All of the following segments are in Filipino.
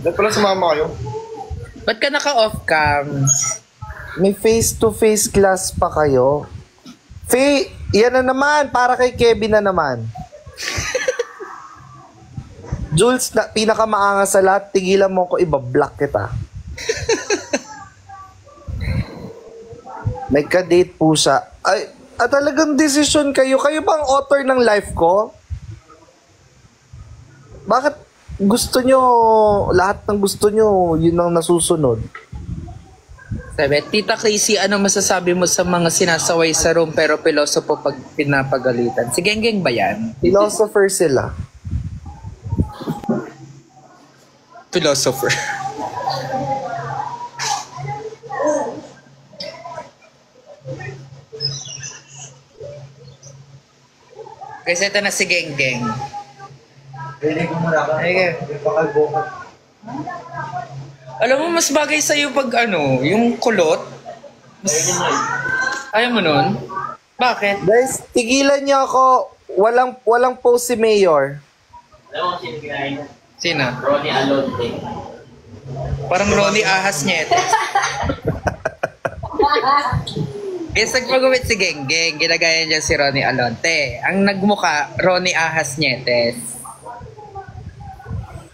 Ba't pala sumama kayo? Ba't ka naka-off cam? May face-to-face class pa kayo. Yan na naman, para kay Kevin na naman. Jules, pinakamaangas sa lahat, tigilan mo ko, iba-block kita. May ka-date po siya. Ay, talagang decision kayo. Kayo bang author ng life ko? Bakit gusto nyo, lahat ng gusto nyo, yun ang nasusunod? Sabi, Tita Casey, ano masasabi mo sa mga sinasaway sa room pero pilosopo pag pinapagalitan? Si Genggeng ba yan? Philosopher sila. Philosopher. Kasi ito na si Genggeng. Piling ko muna ka. Ay, pakalbo ka. Alam mo, mas bagay sa'yo pag yung kulot. Ayaw mo nun? Bakit? Guys, tigilan niyo ako. Walang post si Mayor. Alam mo sino kinain? Sino? Ronnie Alonte. Parang Ronnie Ahas Nietes. Yes, nagpagumit si Genggeng. Ginagaya niya si Ronnie Alonte. Ang nagmuka, Ronnie Ahas Nietes.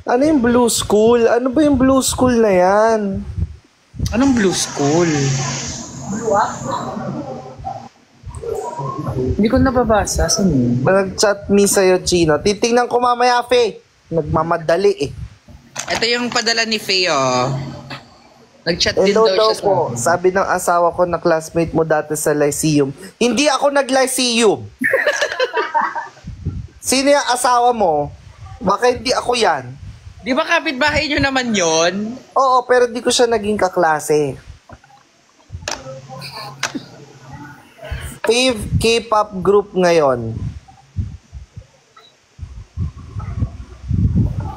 Ano yung blue school? Ano ba yung blue school na yan? Anong blue school? Hindi ko nababasa. Saan yun? Nag-chat me sa'yo, Chino. Titingnan ko mamaya, Faye. Nagmamadali eh. Ito yung padala ni Faye, oh. Nag-chat din Hello daw daw siya sa po. Sabi ng asawa ko na classmate mo dati sa Lyceum. Hindi ako nag-Lyceum. Sino yung asawa mo? Baka hindi ako yan. Di ba kapitbahay nyo naman yon? Oo, pero di ko siya naging kaklase. Fave K-pop group ngayon.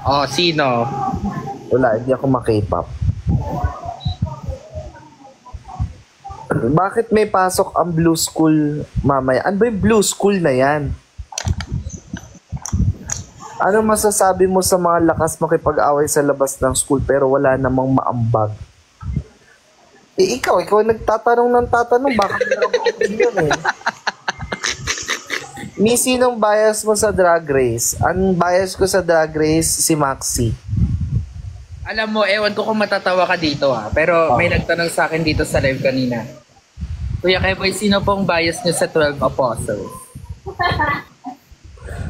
Oh, sino? Wala, hindi ako ma-K-pop. Bakit may pasok ang blue school mamaya? Ano ba yung blue school na yan? Ano masasabi mo sa mga lakas makipag-away sa labas ng school pero wala namang maambag? Ikaw nagtatanong ng tatanong, baka meron ka opinion eh. Sinong bias mo sa Drag Race? Ang bias ko sa Drag Race, si Maxi. Alam mo, ewan ko kung matatawa ka dito pero may nagtanong sa akin dito sa live kanina. Kuya Keboy, sino pong bias niyo sa 12 Apostles?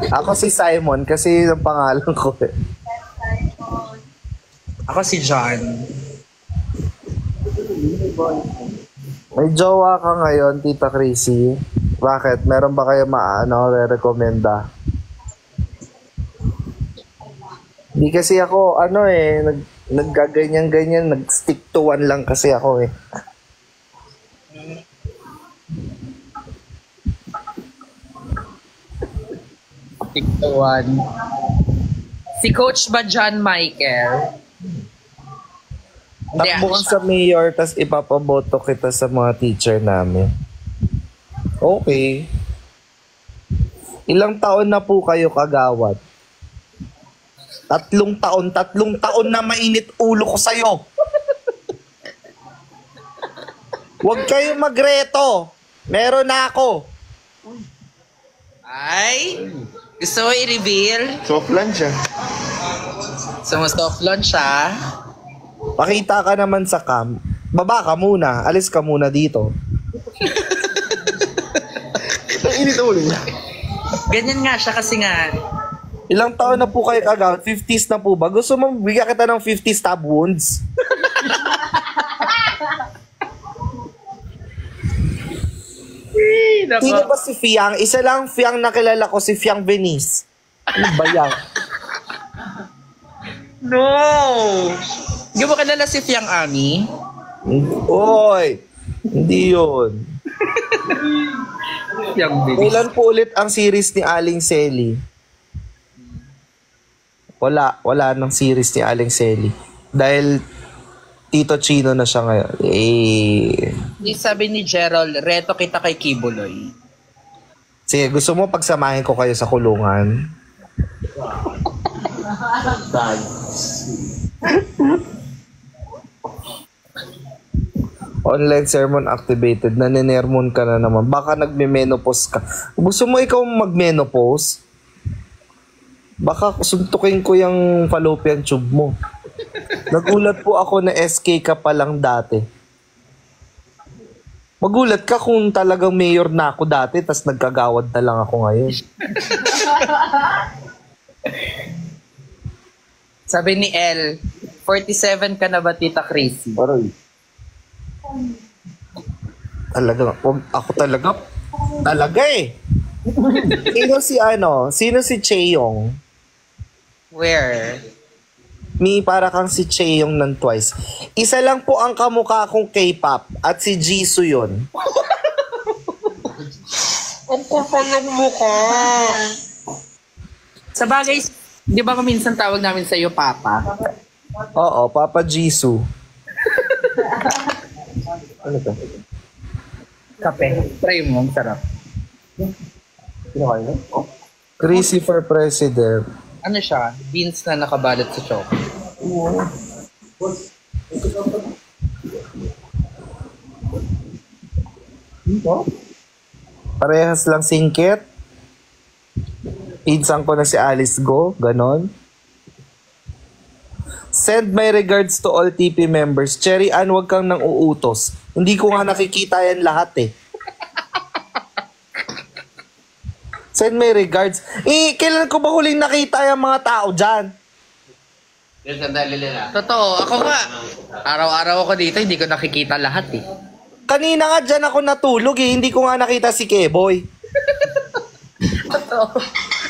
Ako si Simon kasi yun ang pangalan ko eh. Ako si John. May jowa ka ngayon, Tita Chrissy. Bakit? Meron ba kayo re-recommenda? Hindi kasi ako, naggaganyan-ganyan, nag-stick to one lang kasi ako eh. Tiktuan. Si Coach ba John Michael? Takbo ka sa mayor, tas ipapaboto kita sa mga teacher namin. Okay. Ilang taon na po kayo kagawad? 3 taon. 3 taon na mainit ulo ko sa'yo. Huwag kayo magreto. Meron na ako. Ay! Gusto mo i-reveal? Soft lunch siya. Sumusoft launch siya. Pakita ka naman sa cam. Baba ka muna. Alis ka muna dito. Ang init ulo niya. Ganyan nga siya kasi nga. Ilang taon na po kayo kagawad? 50s na po ba? Gusto mo bigyan kita ng 50 stab wounds? Sino ba si Fiang? Isa lang Fiang na kilala ko, si Fiang Venice. Ano ba yan? No! Hindi mo kilala si Fiang Ami? Oy! Hindi yun. Fiang Bilis. Kailan po ulit ang series ni Aling Selly? Wala ng series ni Aling Selly. Dahil Tito Chino na siya ngayon. Sabi ni Gerald, reto kita kay Kibuloy. Sige, gusto mo pagsamahin ko kayo sa kulungan? Online sermon activated. Naninermon ka na naman. Baka nagme-menopause ka. Gusto mo ikaw mag-menopause? Baka suntukin ko yung fallopian tube mo. Nagulat po ako na SK ka pa lang dati. Magulat ka kung talagang mayor na ako dati tas nagkagawad na lang ako ngayon. Sabi ni L, 47 ka na ba, Tita Crazy? Aray. Talaga, ako talaga eh. Sino si Chaeyong? Where? Para kang si Chaeyong ng Twice. Isa lang po ang kamukha kong K-pop at si Jisoo yun. Ang kapal mo ka. Sa bagay, di ba minsan tawag namin sa iyo Papa? Oo, Papa Jisoo. Ano to? Kape. Try mo, ang sarap. Crazy for President. Ano siya? Beans na nakabalot sa chocolate. Parehas lang singkit. Pinsang ko na si Alice Go. Ganon. Send my regards to all TP members. Cherry Ann, wag kang nang uutos. Hindi ko nga nakikita yan lahat eh. Send my regards. Kailan ko ba huling nakita yung mga tao dyan? Yung sandali nila. Totoo, ako nga. Araw-araw ako dito, hindi ko nakikita lahat eh. Kanina nga dyan ako natulog eh. Hindi ko nga nakita si Keboy. Totoo.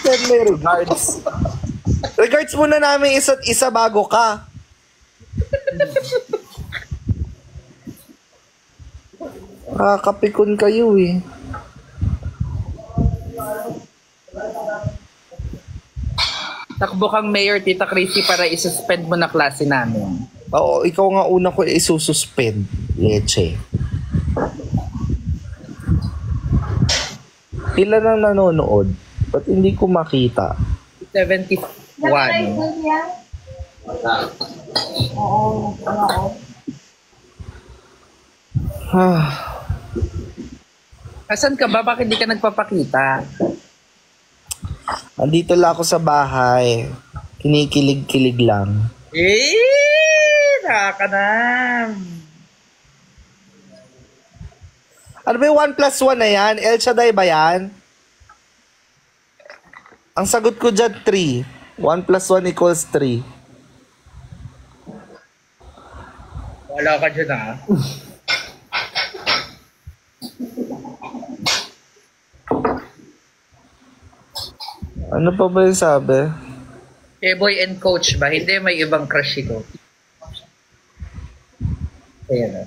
Send my regards. Regards muna namin isa't isa bago ka. Kapikon kayo eh. Takbo kang mayor, Tita Crazy, para isuspend mo na klase namin. Oo, ikaw nga una ko isususpend. Leche. Ilan ang nanonood? Ba't hindi ko makita? 71. Asan ka ba? Bakit hindi ka nagpapakita? Andito lang ako sa bahay. Kinikilig-kilig lang. Nakakanam. Ano ba yung 1+1 na yan? El Shaddai ba yan? Ang sagot ko dyan, 3. 1+1 equals 3. Wala ka dyan ah. Ano pa ba yung sabi? Boy and coach ba? Hindi, may ibang crush ito. Ayan na.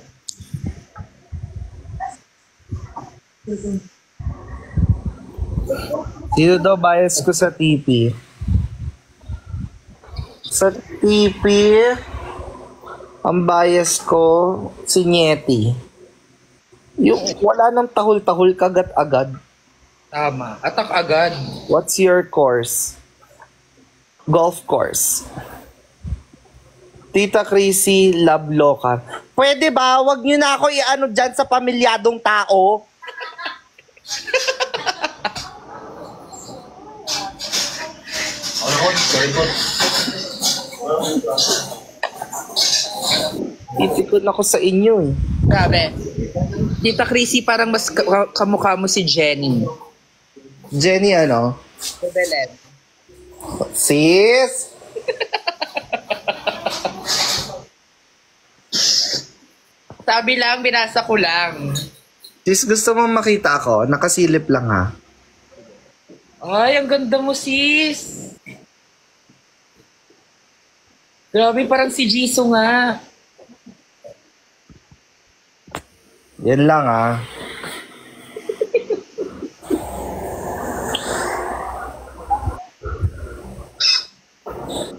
Sino daw bias ko sa TP? Sa TP, ang bias ko, si Nyeti. Yung wala nang tahol-tahol kagat agad. Tama. Atak agad. What's your course? Golf course. Tita Crazy, love local. Pwede ba? Wag nyo na ako i-ano dyan sa pamilyadong tao. Titikot ako sa inyo eh. Grabe. Tita Crazy, parang mas kamukha mo si Jenny. Jenny ano? Belen. Sis? Sabi lang, binasa ko lang. Sis, gusto mo makita ako? Nakasilip lang ha. Ay, ang ganda mo, sis. Grabe, parang si Jisoo nga. Yan lang ha.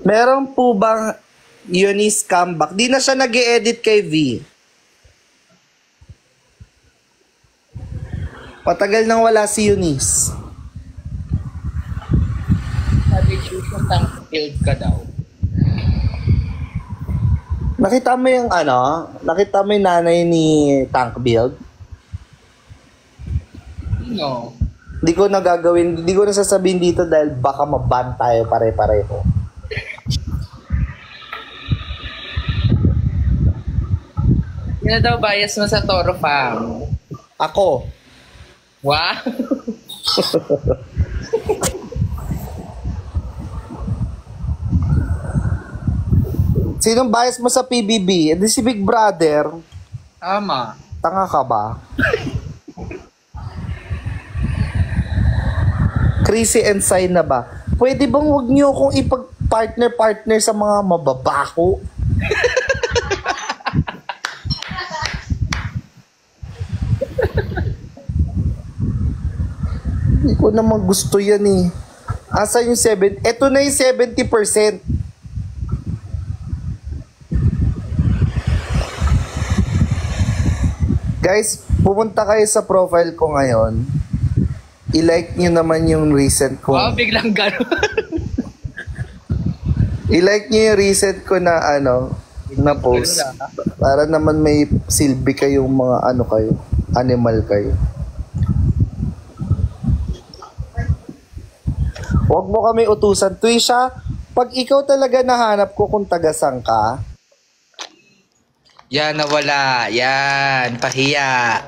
Meron po bang Eunice comeback? Di na siya nag-e-edit kay V. Patagal nang wala si Eunice. Sabi Jisoo, tank-filled ka daw. Nakita mo yung ano? Nakita mo yung nanay ni Tank Build? No. Hindi ko nagagawin, hindi ko nasasabihin dito dahil baka maban tayo pare-pareho. Sino daw bias mo sa Toro Fam? Ako. Wow! Sinong bias mo sa PBB? Hindi si Big Brother. Tama. Tanga ka ba? Crazy and sign na ba? Pwede bang wag niyo akong ipag-partner-partner sa mga mababako? Hindi ko naman gusto yan eh. Asa yung 7? Ito na yung 70%. Guys, pumunta kayo sa profile ko ngayon. I-like nyo naman yung recent ko. Wow, biglang gano'n. I-like nyo yung recent ko na ano, na post. Para naman may silbi kayong mga ano kayo, animal kayo. Huwag mo kami utusan. Twisha, pag ikaw talaga nahanap ko kung tagasang ka, Yan, nawala. Yan, pahiya.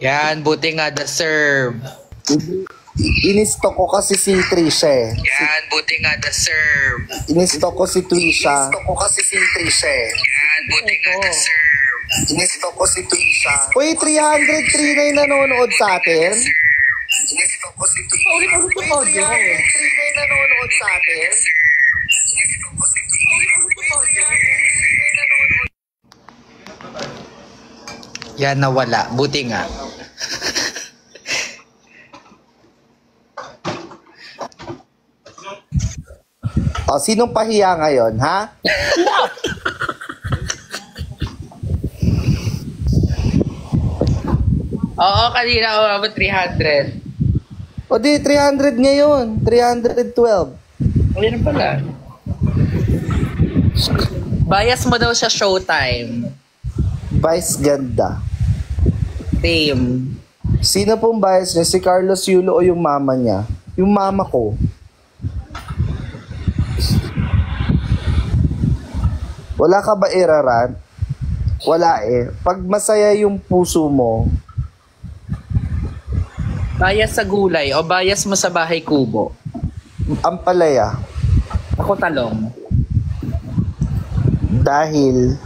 Yan, buti nga deserve. inistock ko kasi si Trisha eh. Yan, buti nga deserve. Inistock ko si Trisha. Yan, buti nga deserve. Inistock ko si Trisha. Uy, 303 na yung nanonood sa atin. Inistock ko si Trisha. Ulit-ulit ko na yung nanonood sa atin. Yan, nawala. Buti nga. O, sinong pahiya ngayon, ha? Oo, kanina umabot 300. O di, 300 ngayon. 312. Ayun pala. Bias mo daw sa Showtime. Vice ganda. Same. Sino pong bias niya? Si Carlos Yulo o yung mama niya? Yung mama ko. Wala ka ba iraran? Wala eh. Pag masaya yung puso mo, Bias sa gulay o bias mo sa bahay kubo? ang palaya. Ako talong. Dahil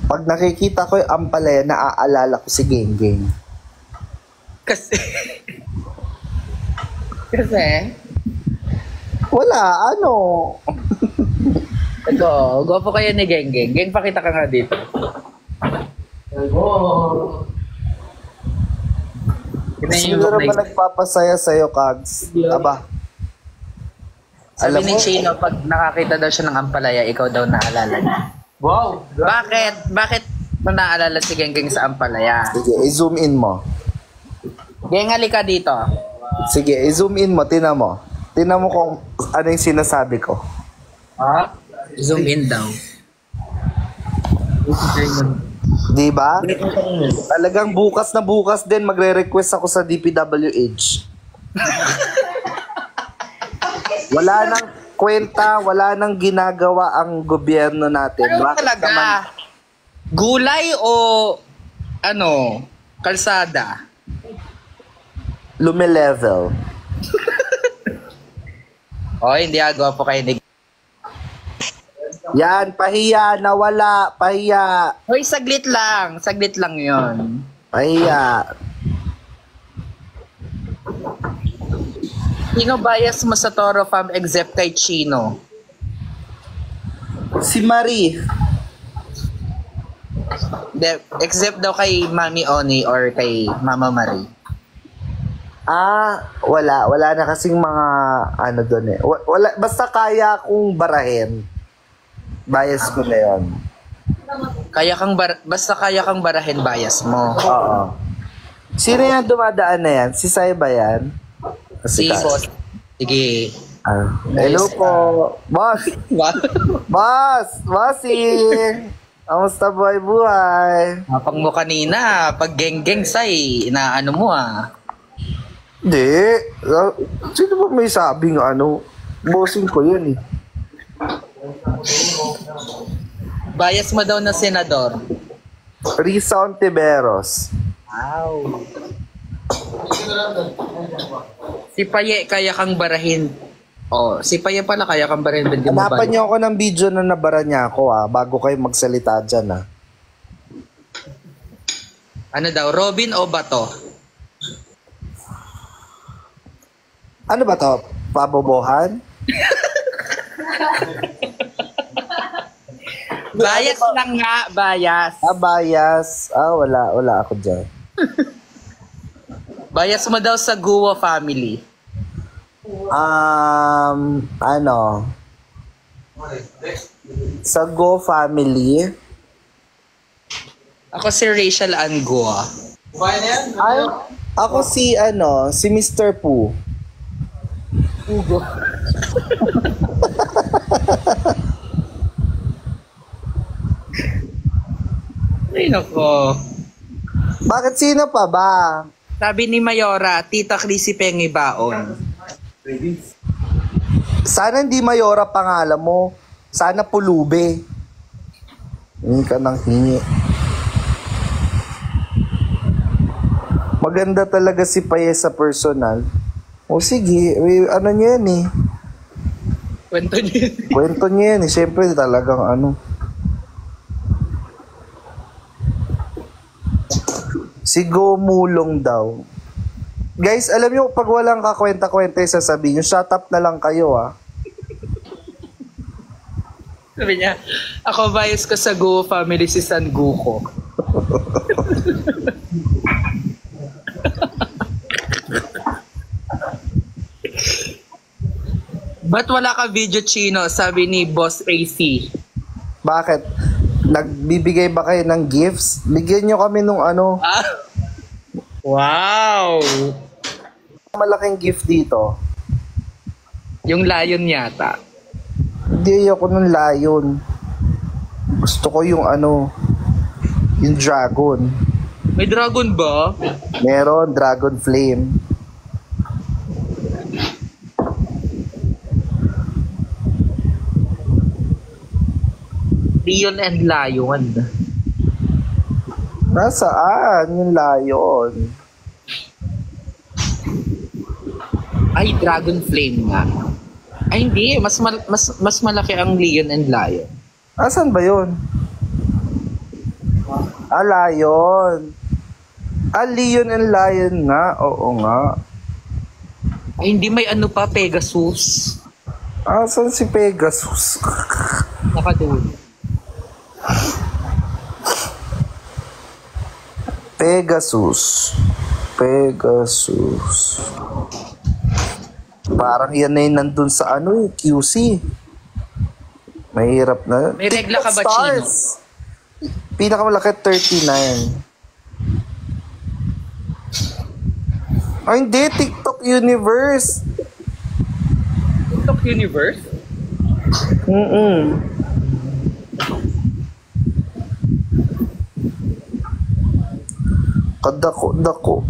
pag nakikita ko yung ampalaya, naaalala ko si Genggeng. Kasi... Kasi... Wala, ano? Ito, gwapo kayo ni Genggeng. Geng, pakita ka nga dito. Sino naman nagpapasaya sa'yo, Kags? Aba. Sabi Alam ni mo, Chino, pag nakakita daw siya ng ampalaya, ikaw daw naalala niya. Wow! Bakit? Bakit mo naalala si Genggeng sa ampalaya? sige, i-zoom in mo. Geng, halika dito. Sige, i-zoom in mo, tinan mo. Tinan mo kung ano yung sinasabi ko. Ha? Zoom in daw. Di ba? Talagang bukas na bukas din magre-request ako sa DPWH. Wala nang kwenta, wala nang ginagawa ang gobyerno natin. Ano Bakit talaga? naman Gulay o ano? Kalsada? lumilevel? O, hindi gwapo kayo ni... Yan, pahiya, nawala, pahiya, Hoy, saglit lang yon. pahiya. Sino bias mo sa Toro Fam except kay Chino? Si Marie. Except daw kay Mami Oni or kay Mama Marie. Wala. Wala na kasing mga ano doon eh. Wala, basta kaya kong barahin. Bias ko na yun. Basta kaya kang barahin bias mo. Oo. Sino yan dumadaan na yan? Si Sai ba yan? Si boss. Sige. Hello po. Boss! Boss! Bossing! Kamusta buhay? Pag mo kanina, pag geng-geng say, inaano mo ah. Hindi. Sino ba may sabing ano? Bossing ko yun eh. Bias mo daw na senador. Risa Ontiveros. Wow. Si Paye, kaya kang barahin. Oh, si Paye pala kaya kang barahin. Hindi mo Hanapan niyo ako ng video na nabara niya ako bago kayo magsalita dyan Ano daw, Robin o Bato? Ano ba to? Pabobohan? Bias lang nga, bias. Bias. Wala ako dyan. Bias mo daw sa Guo family. Ano? Sa Go family? Ako si Rachel Ann Guo. Ako si Mr. Pooh. Ugo. Ay, nako. Bakit sino pa ba? Sabi ni Mayora, Tita Chrissy Pengi Baon. Sana hindi Mayora pangalan mo. Sana Pulube. Hingi ka ng hingi. Maganda talaga si Paye sa personal. O sige, ano niya yan eh. Kwento niyo. Kwento niya yan eh. Siyempre talagang Si Go Mulong daw. Guys, alam niyo, pag walang kakwenta-kwenta yung sasabihin nyo, shut up na lang kayo Sabi niya, ako bias ko sa Guo family si San Guko. Ba't wala ka video, Chino? Sabi ni Boss AC. Bakit? Nagbibigay ba kayo ng gifts? Bigyan nyo kami nung Wow! malaking gift dito. Yung lion yata. Hindi ako ng lion. Gusto ko yung yung dragon. May dragon ba? Meron, dragon flame. Leon and Lion. Nasaan yung lion? Ay, Dragon Flame nga. Ay, hindi. Mas malaki ang Leon and Lion. Asan ba yun? Lion. Leon and Lion nga. Oo nga. Ay, hindi. May ano pa, Pegasus. Asan si Pegasus? Nakadulo. Pegasus. Parang yan na yung nandun sa QC. Mahirap na. May regla ka ba, Stars. Pinakamalaki 39. Ay hindi, TikTok Universe. TikTok Universe? Kadako.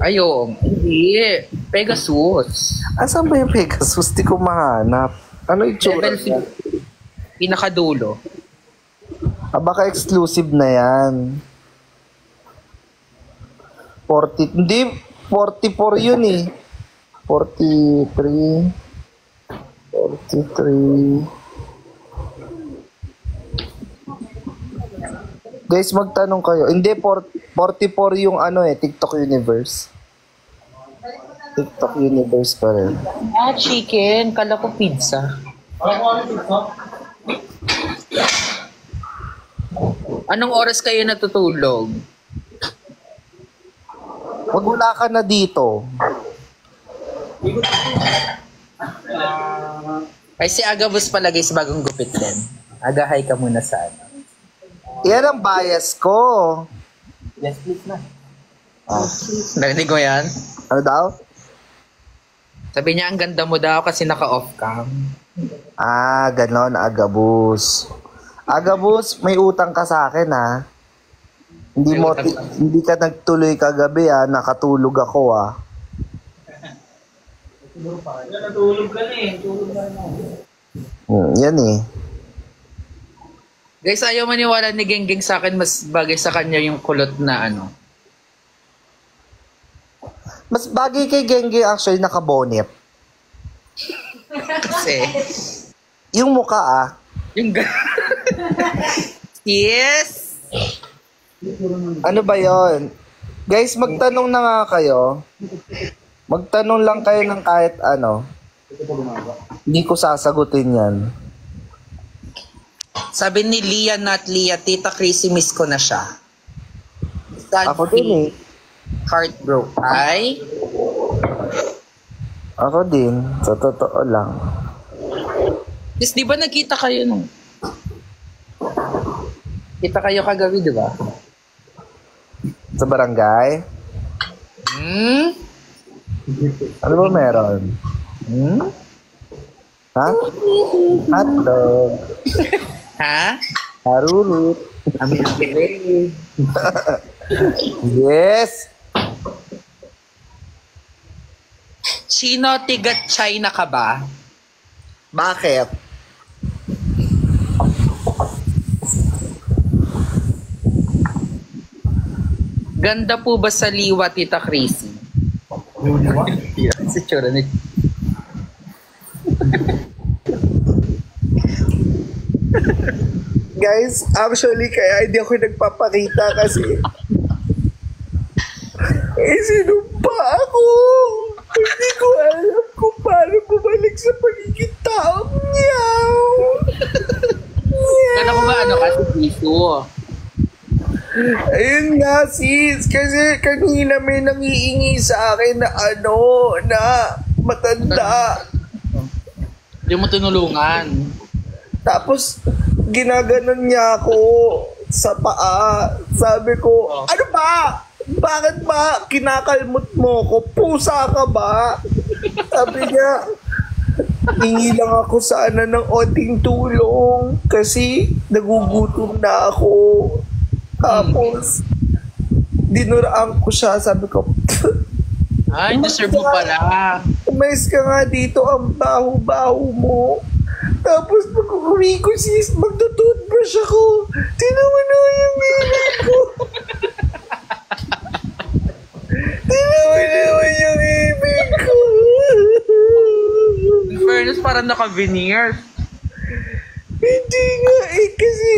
Ayun. Hindi. Pegasus. Asan ba yung Pegasus? Di ko mahanap. Ano itsura Level niya? Pinakadulo. Baka exclusive na yan. 40, hindi, 44 yun eh. 43. Guys, magtanong kayo. Hindi, 44 yung TikTok Universe. TikTok Universe pa rin. Chicken. Kala ko pizza. Anong oras kayo natutulog? Pag wala ka na dito, Ay, si Agabus pala guys, bagong gupit din. Agahay ka muna sa yan ang bias ko. Yes, please na. Ah. Narinig ko yan? Ano daw? Sabi niya, ang ganda mo daw kasi naka-off cam. Ah, ganon, Agabus. Agabus, may utang ka sa akin, ha? Hindi May mo, utang ka. hindi ka nagtuloy kagabi, ha? Nakatulog ako, ha? Natulog ka na eh. Tulog na na. Yan, eh. Guys, ayaw maniwala ni Genggeng sa akin, mas bagay sa kanya yung kulot na ano. Mas bagay kay Genge actually nakabonet. Kasi, Yung muka, ah. yung yes! Ano ba yon? Guys, magtanong na nga kayo. Magtanong lang kayo ng kahit ano. Hindi ko sasagutin yan. Sabi ni Lia, not Lia, Tita Chrissy, miss ko na siya. Sad Ako din, eh. Heartbroke. Ay? Ako din. Sa totoo lang. Miss, di ba nagkita kayo nung? Kita kayo kagabi, di ba? Sa barangay? Hmm? Ano ba meron? Hmm? Ha? Hotdog. Ha? Harurut. Amin. Yes! Chino, tigat China ka ba? Bakit? Ganda po ba sa liwa, Tita Chrissy? Si Chura ni... Guys, actually, kaya hindi ako nagpapakita kasi sinumpa ako. Hindi ko alam kung paano bumalik sa pagiging taong niyaw. Kala ko ba ano kasi piso? Ayun nga, sis. Kasi kanina may nangiingi sa akin na na matanda. Hindi mo tinulungan. Tapos, ginaganon niya ako sa paa. Sabi ko, ano ba? Bakit ba kinakalmot mo ko? Pusa ka ba? Sabi niya, hingi lang ako sana ng onting tulong kasi nagugutom na ako. Tapos, dinuraan ko siya. Sabi ko, Ay, deserve mo pala. umayos ka nga dito, ang baho-baho mo. Tapos pag uwi ko, sis, magtututbrush ako. Tinaman na yung ibig ko. Tinaman naman yung ibig ko. In fairness, parang naka-veneer. Hindi nga eh, kasi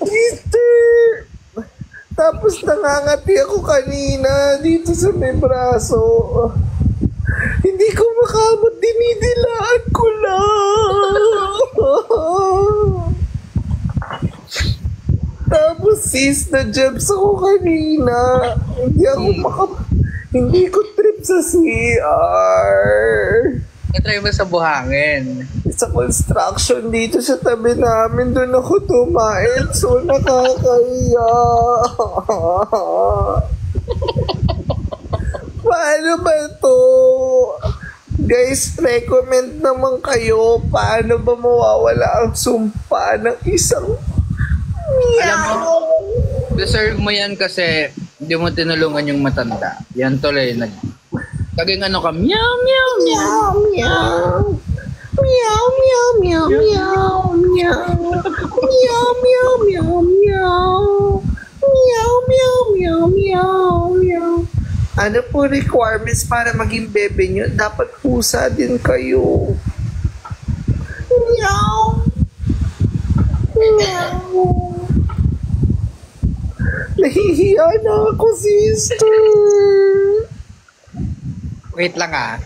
sister. Tapos nangangati ako kanina dito sa may braso. Hindi ko makamot, dinidilaan ko lang. Tapos sis, na-jabs ako kanina. Hindi ko trip sa CR. Natry mo sa buhangin. Sa construction dito sa tabi namin, doon ako tumain. So, nakakahiya. Paano ba to? Guys, recommend naman kayo paano ba mawawala ang sumpa ng isang Alam mo, deserve mo yan kasi hindi mo tinulungan yung matanda. Yan tuloy nag... Kaging ano ka, meow, meow, meow. meow meow meow meow meow meow meow meow meow meow meow meow meow meow meow. Ano po requirements para maging bebe nyo? Dapat pusa din kayo. Meow meow. Nahihiya na ako, sister. Wait lang ah.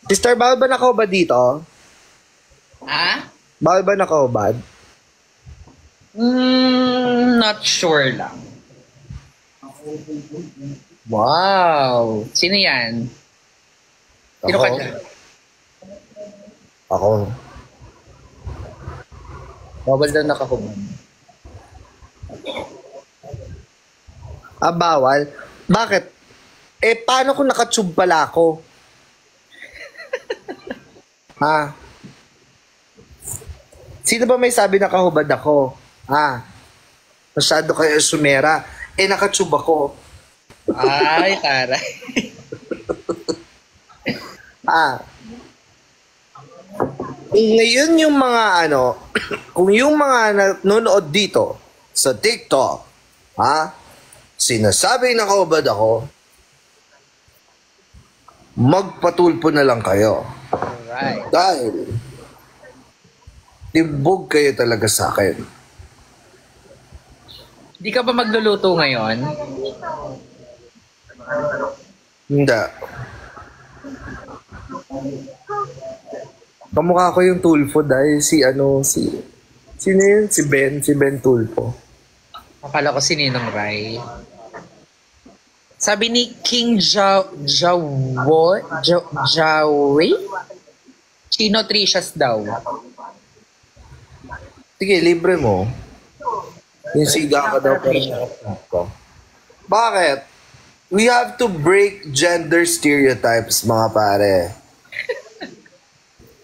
Sister, bawal ba nakaubad dito? Ha? Bawal ba nakaubad? Not sure lang. Wow! Sino yan? Sino ka Ako? dyan? Ako. Bawal daw nakahubad. Bawal? Bakit? Paano kung nakatube pala ako? Ha? Sino ba may sabi nakahubad ako? Masyado kayo sumera. Nakatube ako. Ay, taray. Ngayon yung mga kung yung mga nanonood dito sa TikTok, sinasabing nakahubad ako, magpatulpo na lang kayo. Alright. Dahil, tibog kayo talaga sa akin. Di ka ba magluluto ngayon? Hindi. Kamukha ko yung Tulfo dahil sino yun? Si Ben Tulfo. Akala ko si Ninong Rai. Sabi ni King Jawi? Chino Tricias daw. Sige, libre mo. Yung siga ka daw pero ko. Bakit? We have to break gender stereotypes, mga pare.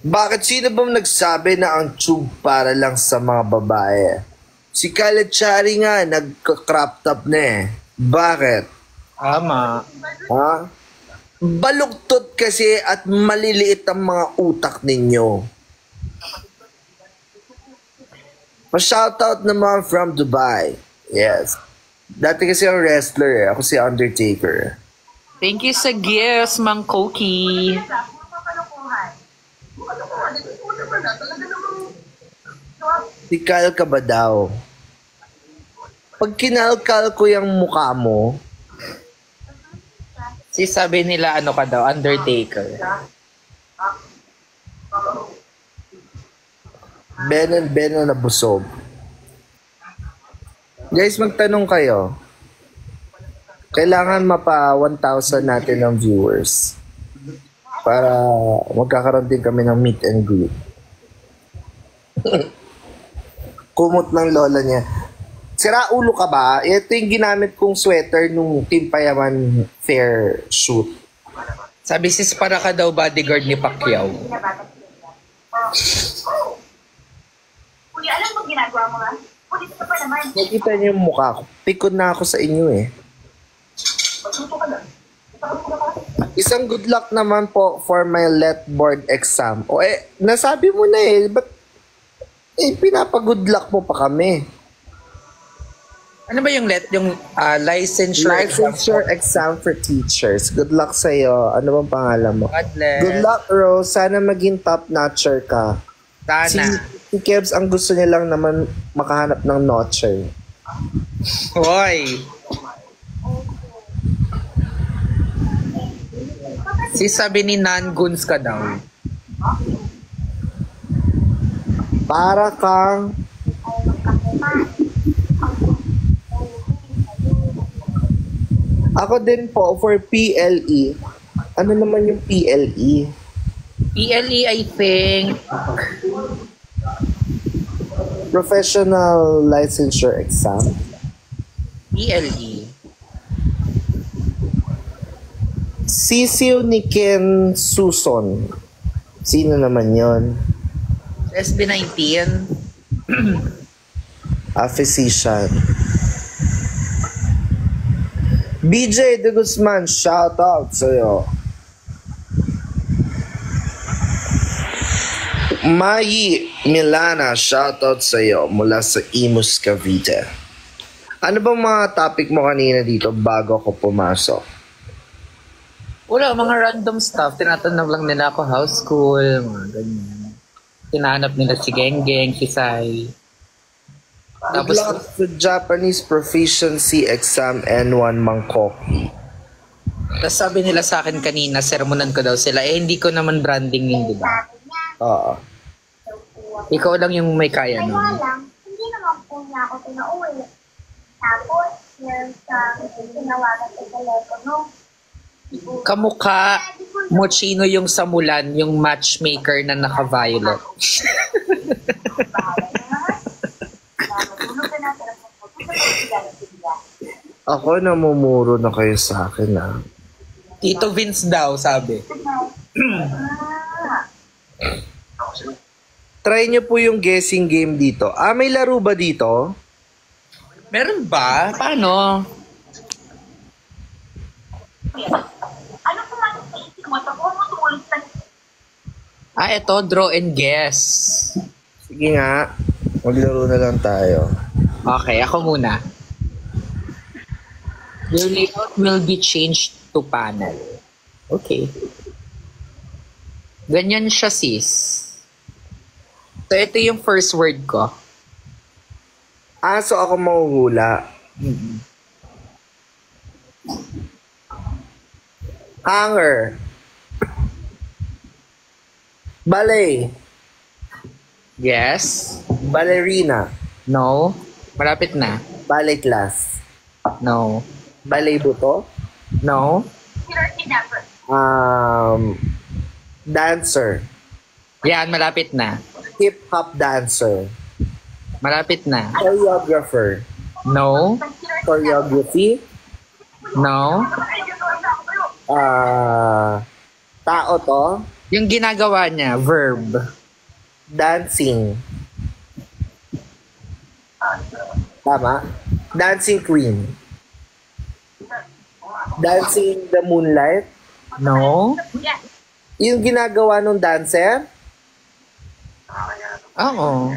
Bakit? Sino bang nagsabi na ang tube para lang sa mga babae? Si Khaled Chari nga, nagka-crop top na eh. Bakit? Tama. Baluktot kasi at maliliit ang mga utak ninyo. Pa-shoutout naman from Dubai. Yes. Dati kasi ang wrestler eh. Ako si Undertaker. Thank you sa gifts, Mang Koki. Si Kyle ka ba daw? Pag kinalkal ko yung mukha mo, Si sabi nila ano ka daw, Undertaker. Ben na busog. Guys, magtanong kayo. Kailangan mapa 1,000 natin ng viewers para magkakaroon din kami ng meet and greet. Kumot ng lola niya. Sira ulo ka ba? Ito yung ginamit kong sweater nung Team Payaman Fair shoot. Sabi sis para ka daw bodyguard ni Pacquiao. Kuya, alam mo ginagawa mo nga? Pulis ka pa naman. Nakita niyo yung mukha ko. Pikon na ako sa inyo eh. Magluto ka lang. Isang good luck naman po for my let board exam. Nasabi mo na eh. Ba't pinapa-good luck mo pa kami? Ano ba yung licensure Exam for teachers. Good luck sa'yo. Ano bang pangalan mo? God bless. Good luck, Rose. Sana maging top-notcher ka. Sana. Si Kebs, ang gusto niya lang naman makahanap ng notcher. Hoy. Si sabi ni Nan Guns ka daw. Para kang... Ako din po for PLE. Ano naman yung PLE? PLE, I think. Professional Licensure Exam. PLE. Sisiw ni Ken Suson. Sino naman yon? SB19. Physician. BJ De Guzman, shout out sa'yo. Mayi Milana, shout out sa'yo mula sa Imus, Cavite. Ano bang mga topic mo kanina dito bago ako pumasok? Wala, mga random stuff. Tinatanong lang nila ako, house school, mga ganyan. Tinahanap nila si Genggeng, si Sai. Good Tapos, luck sa Japanese Proficiency Exam N1 Mangkoki. tapos sabi nila sa akin kanina, sermonan ko daw sila. Hindi ko naman branding yun, di ba? Oo. Ikaw lang yung may kaya Kaya nun. lang, hindi naman po niya ako pinauwi. Tapos, share sa tinawagan sa telepono. Kamukha mo chino yung Samulan, yung matchmaker na naka-violet. Bahala na nga. Matulog ka na, pero Ako, namumuro na kayo sa akin, ah. Tito Vince daw, sabi. Try nyo po yung guessing game dito. Ah, may laro ba dito? Meron ba? Paano? Ano kung ano sa isip mo? Tapos mo tumulit sa Eto, draw and guess. Sige nga. Maglaro na lang tayo. Okay, ako muna. Your layout will be changed to panel. Okay. Ganyan siya, sis. So, ito yung first word ko. Ah, so ako mahuhula. Hanger. Ballet. Yes. Ballerina. No. Malapit na. Ballet class. No. Ballet buto. No. kidnapper. Dancer. Yan, malapit na. Hip-hop dancer. Malapit na. Choreographer. No. Choreography. No. Tao to. Yung ginagawa niya, verb. Dancing. Tama? Dancing queen. Dancing in the moonlight. No. Yes. Yung ginagawa ng dancer. Oo.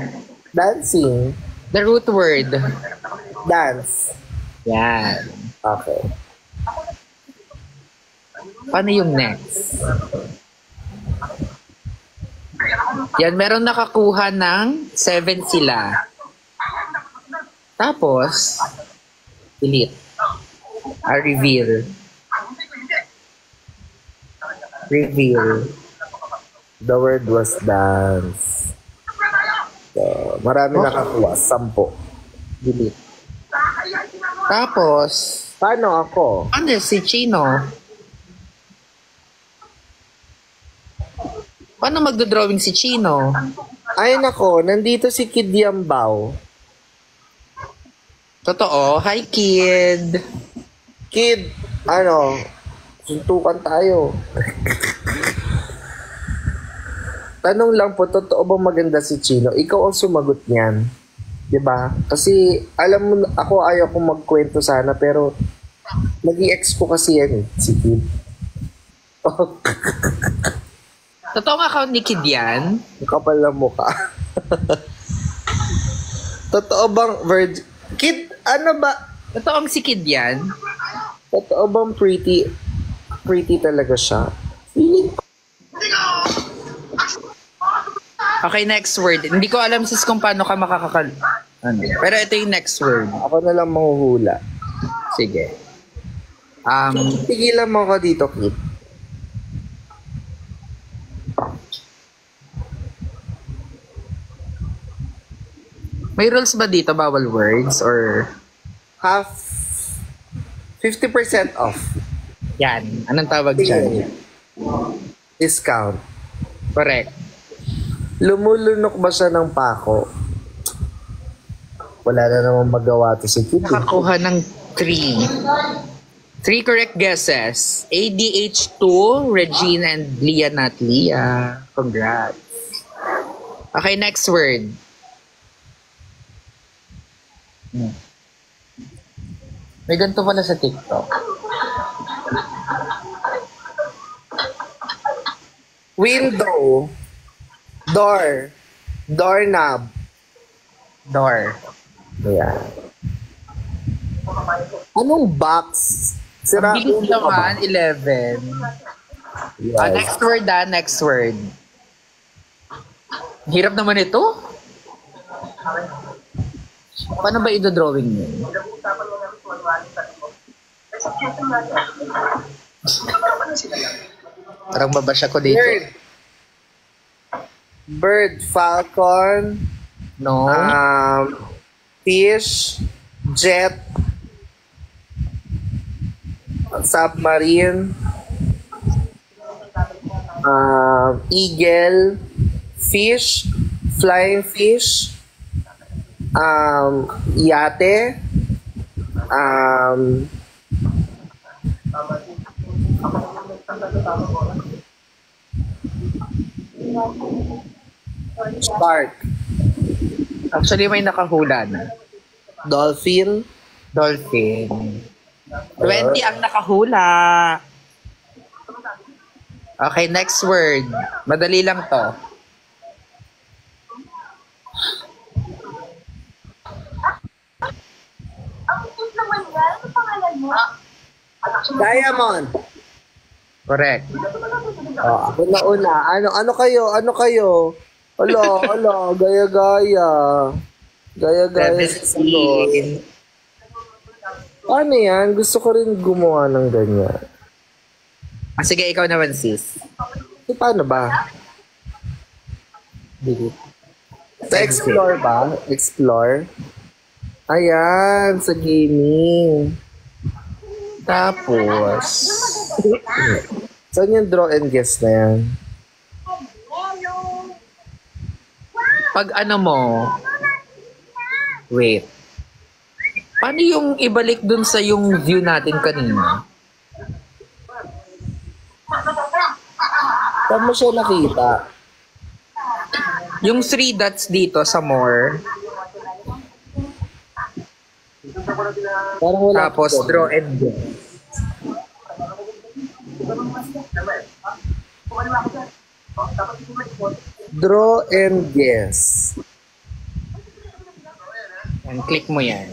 Dancing. The root word. Dance. Yan. Okay. Paano yung next? Yan, meron nakakuha ng 7 sila. Tapos, delete. Reveal. Reveal. The word was dance. So, marami nakakuha. 10. Delete. Tapos, Paano ako? ano si Chino? Paano magdodrawing si Chino? Ay nako, nandito si Kid Yambaw. Totoo. Hi, kid. Kid, suntukan tayo. Tanong lang po, totoo bang maganda si Chino? Ikaw ang sumagot niyan. 'Di ba? Kasi, alam mo, ako ayaw kong magkwento sana, pero nag-i-ex ko kasi yan, si Kid. Totoo nga account ni Kid yan? Kapal na mukha. Totoo bang, Kid, ano ba? Totoo ang si Kid yan? Totoo bang pretty talaga siya? Feeling ko. Okay, next word. Hindi ko alam sis kung paano ka Pero ito yung next word. Ako na lang mahuhula. Sige. Tigilan mo ako dito, Kid. May rules ba dito? Bawal words? Or... Half 50% off. Yan. Anong tawag dyan? Discount. Correct. Lumulunok ba siya ng pako? Wala na namang magawa to si Kid. Nakakuha ng 3. 3 correct guesses. ADH2, Regine, and Leah, not Leah. Congrats. Okay, next word. May ganito pala sa TikTok. Window. Door. Doorknob. Door. Ayan. Anong box? Sira Ang bilis ulo ka ba? naman, 11. Yes. Next word next word. Hirap naman ito. Paano ba i-drawing yun? Parang babasya ko dito. Bird. Bird, falcon, No? fish, jet, submarine, eagle, fish, flying fish, yate, shark, Actually, may nakahula na. dolphin, Dolphin. 20 ang nakahula. Okay, next word. Madali lang to. Ang cute naman yan. Ano pangalan mo? diamond. Correct. Ako na una. Ano kayo? Ala, gaya-gaya. Gaya-gaya sa sagot. 17. Ano yan? Gusto ko rin gumawa ng ganyan. Sige, ikaw naman, sis. Paano ba? Sa explore ba? Explore? Ayan, sa gaming. Tapos, Saan yung draw and guess na yan? pag ano mo, wait. Paano yung ibalik dun sa yung view natin kanina? Saan mo siya nakita? Yung 3 dots dito sa more, Parang wala. tapos draw and guess. Draw and guess. And click mo yan.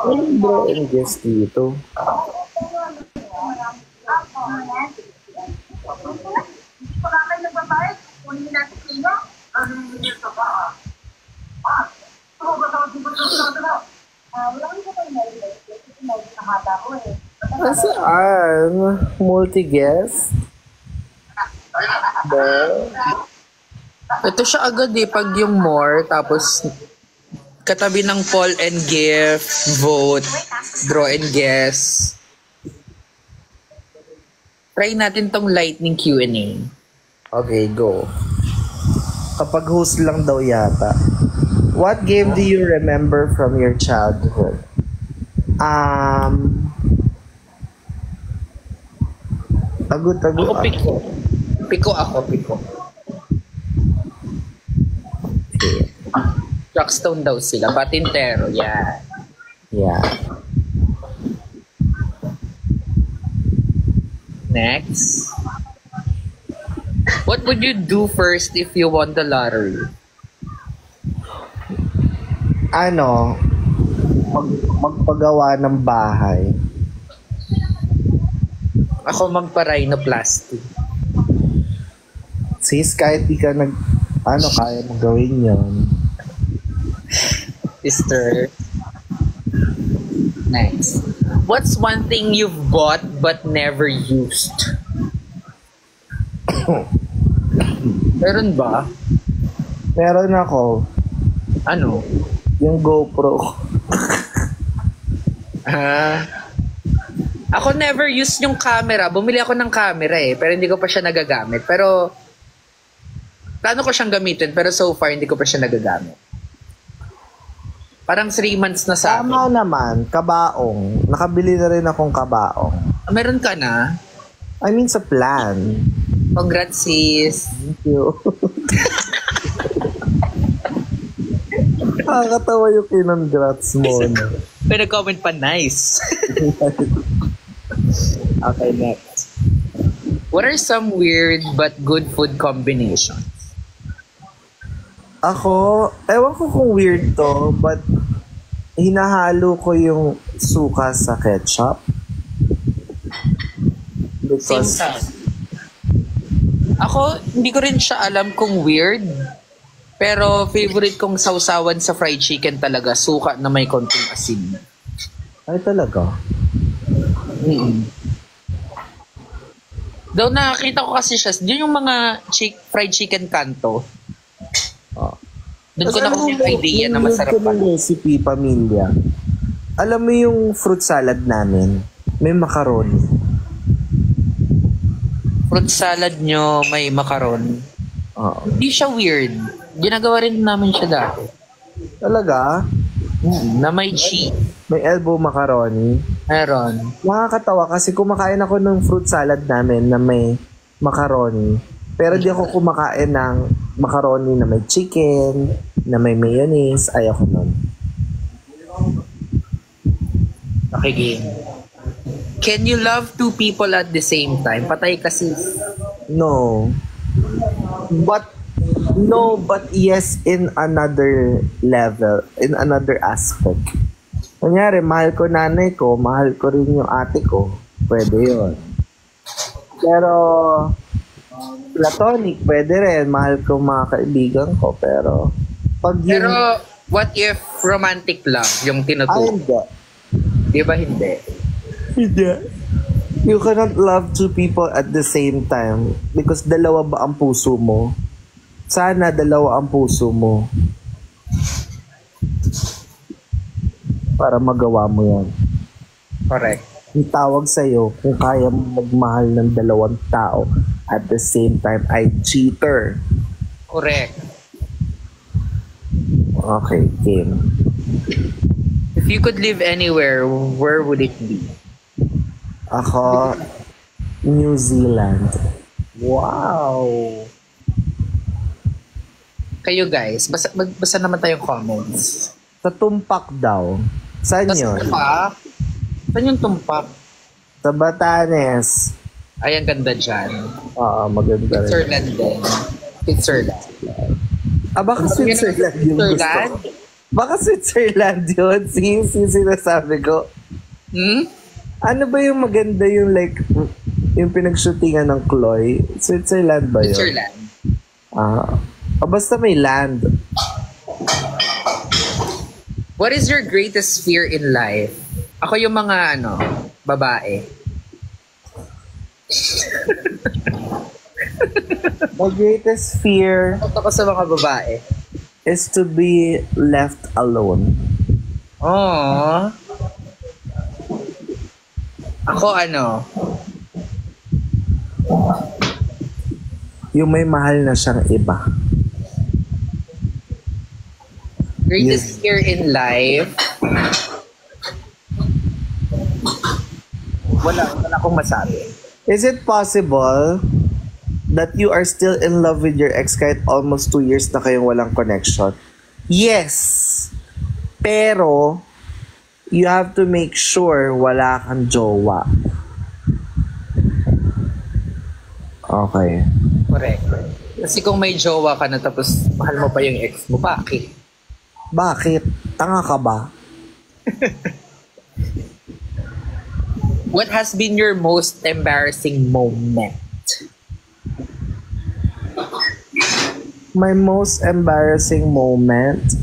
Anong draw and guess dito? Saan? Multi-guess? Ba? Ito siya agad pag yung more, tapos katabi ng poll and gift, vote, draw and guess. Try natin tong lightning Q&A. Okay, go. Kapag host lang daw yata. What game do you remember from your childhood? Tago. Ako, piko. Piko ako, piko. Okay. Rockstone daw sila, Patintero, yan. Yeah. Next. What would you do first if you won the lottery? Magpagawa ng bahay. Ako magpa-rhinoplasty. Sis, kahit di ka kaya mo gawin yun. Sister. Next. What's one thing you've bought but never used? Meron ba? Meron ako, Ano? yung GoPro. Ako never use yung camera. Bumili ako ng camera pero hindi ko pa siya nagagamit. Pero, plano ko siyang gamitin, pero so far, hindi ko pa siya nagagamit. Parang 3 months na sa akin. Tama naman, kabaong. Nakabili na rin akong kabaong. Meron ka na? I mean, sa plan. Congrats, sis. Thank you. Nakakatawa yung kinongrats mo. No? May nag-comment pa, nice. Okay, next. What are some weird but good food combinations? Ako, ewan ko kung weird to, but hinahalo ko yung suka sa ketchup. Same Because, time. Ako, hindi ko rin siya alam kung weird. Pero favorite kong sausawan sa fried chicken talaga, suka na may konting asin. ay talaga. Though nakakita ko kasi siya, yun yung mga fried chicken kanto. Oh. Doon ko na yung idea na masarap pa. pa. Recipe, pamilya. alam mo yung fruit salad namin, may macaroni. Fruit salad nyo, may macaron. Oo. Hindi siya weird. Ginagawa rin namin siya dati. Talaga? Na may cheese. May elbow macaroni. Meron. Nakakatawa kasi kumakain ako ng fruit salad namin na may macaroni. Pero di ako kumakain ng macaroni na may chicken, na may mayonnaise. Ayoko nun. Okay, game. Can you love two people at the same time? Patay kasi. No. But yes in another level, in another aspect. Kunyari, mahal ko nanay ko, mahal ko rin yung ate ko. Pwede yun. Pero, platonic, pwede rin. Mahal ko mga kaibigan ko. Pero, pag yun... Pero, what if romantic love yung Ay, tinutukoy? hindi. Di ba hindi? Hindi. You cannot love two people at the same time because dalawa ba ang puso mo? Sana dalawa ang puso mo. Para magawa mo yan. Correct. Yung tawag sa'yo, kung kaya mo magmahal ng dalawang tao at the same time ay cheater. Correct. Okay, game. If you could live anywhere, where would it be? Ako, New Zealand. Wow. Kayo guys, basa naman tayong comments. Sa Tumpak daw. Saan Tapos yun? tumpak? Saan yung tumpak? Sa Batanes. Ay, ang ganda dyan. Oo, maganda rin. Switzerland din. Switzerland. Baka Switzerland yung gusto Switzerland? ko. Baka Switzerland yun. Yung sinasabi ko. Hmm? Ano ba yung maganda yung like, yung pinag-shootingan ng Chloe? Switzerland ba yun? Switzerland. Basta may land. What is your greatest fear in life? Ako yung mga babae. My greatest fear Ako sa mga babae. is to be left alone. Aww. Ako Yung may mahal na siyang iba. greatest fear in life. Wala akong masabi. Is it possible that you are still in love with your ex kahit almost 2 years na kayong walang connection? Yes. Pero, you have to make sure wala kang jowa. Okay. Correct. Kasi kung may jowa ka na tapos mahal mo pa yung ex mo, bakit? Bakit? Tanga ka ba? What has been your most embarrassing moment? My most embarrassing moment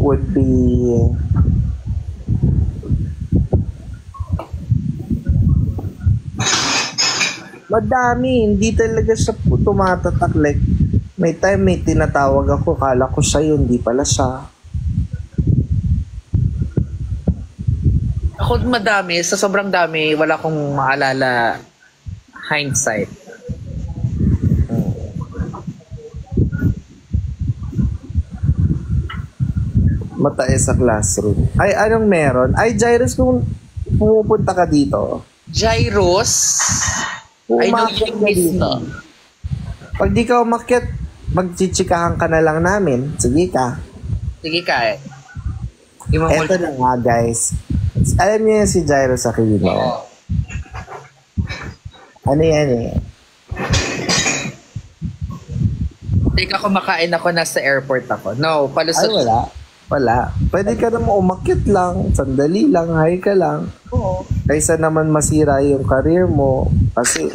would be madami, hindi talaga siya tumatatak. Like, may time may tinatawag ako, kala ko siya yun, hindi pala siya. Ako madami, sa sobrang dami, wala akong maalala hindsight. Matae sa classroom. Ay, anong meron? Ay, Jairus, kung pumupunta ka dito. Gyros? I know umakyat you ka miss dito. me. Pag di ka umakyat, magchichikahan ka na lang namin. Sige ka. Sige ka eh. Yung mga Eto na nga, guys. Alam niyo yung si Jairus Aquino. Ano yan eh? Teka, kumakain ako, nasa airport ako. No, Ay, palusot. wala. Wala. Pwede ka naman umakyat lang. Sandali lang. Hi ka lang. Oo. Kaysa naman masira yung career mo. Kasi,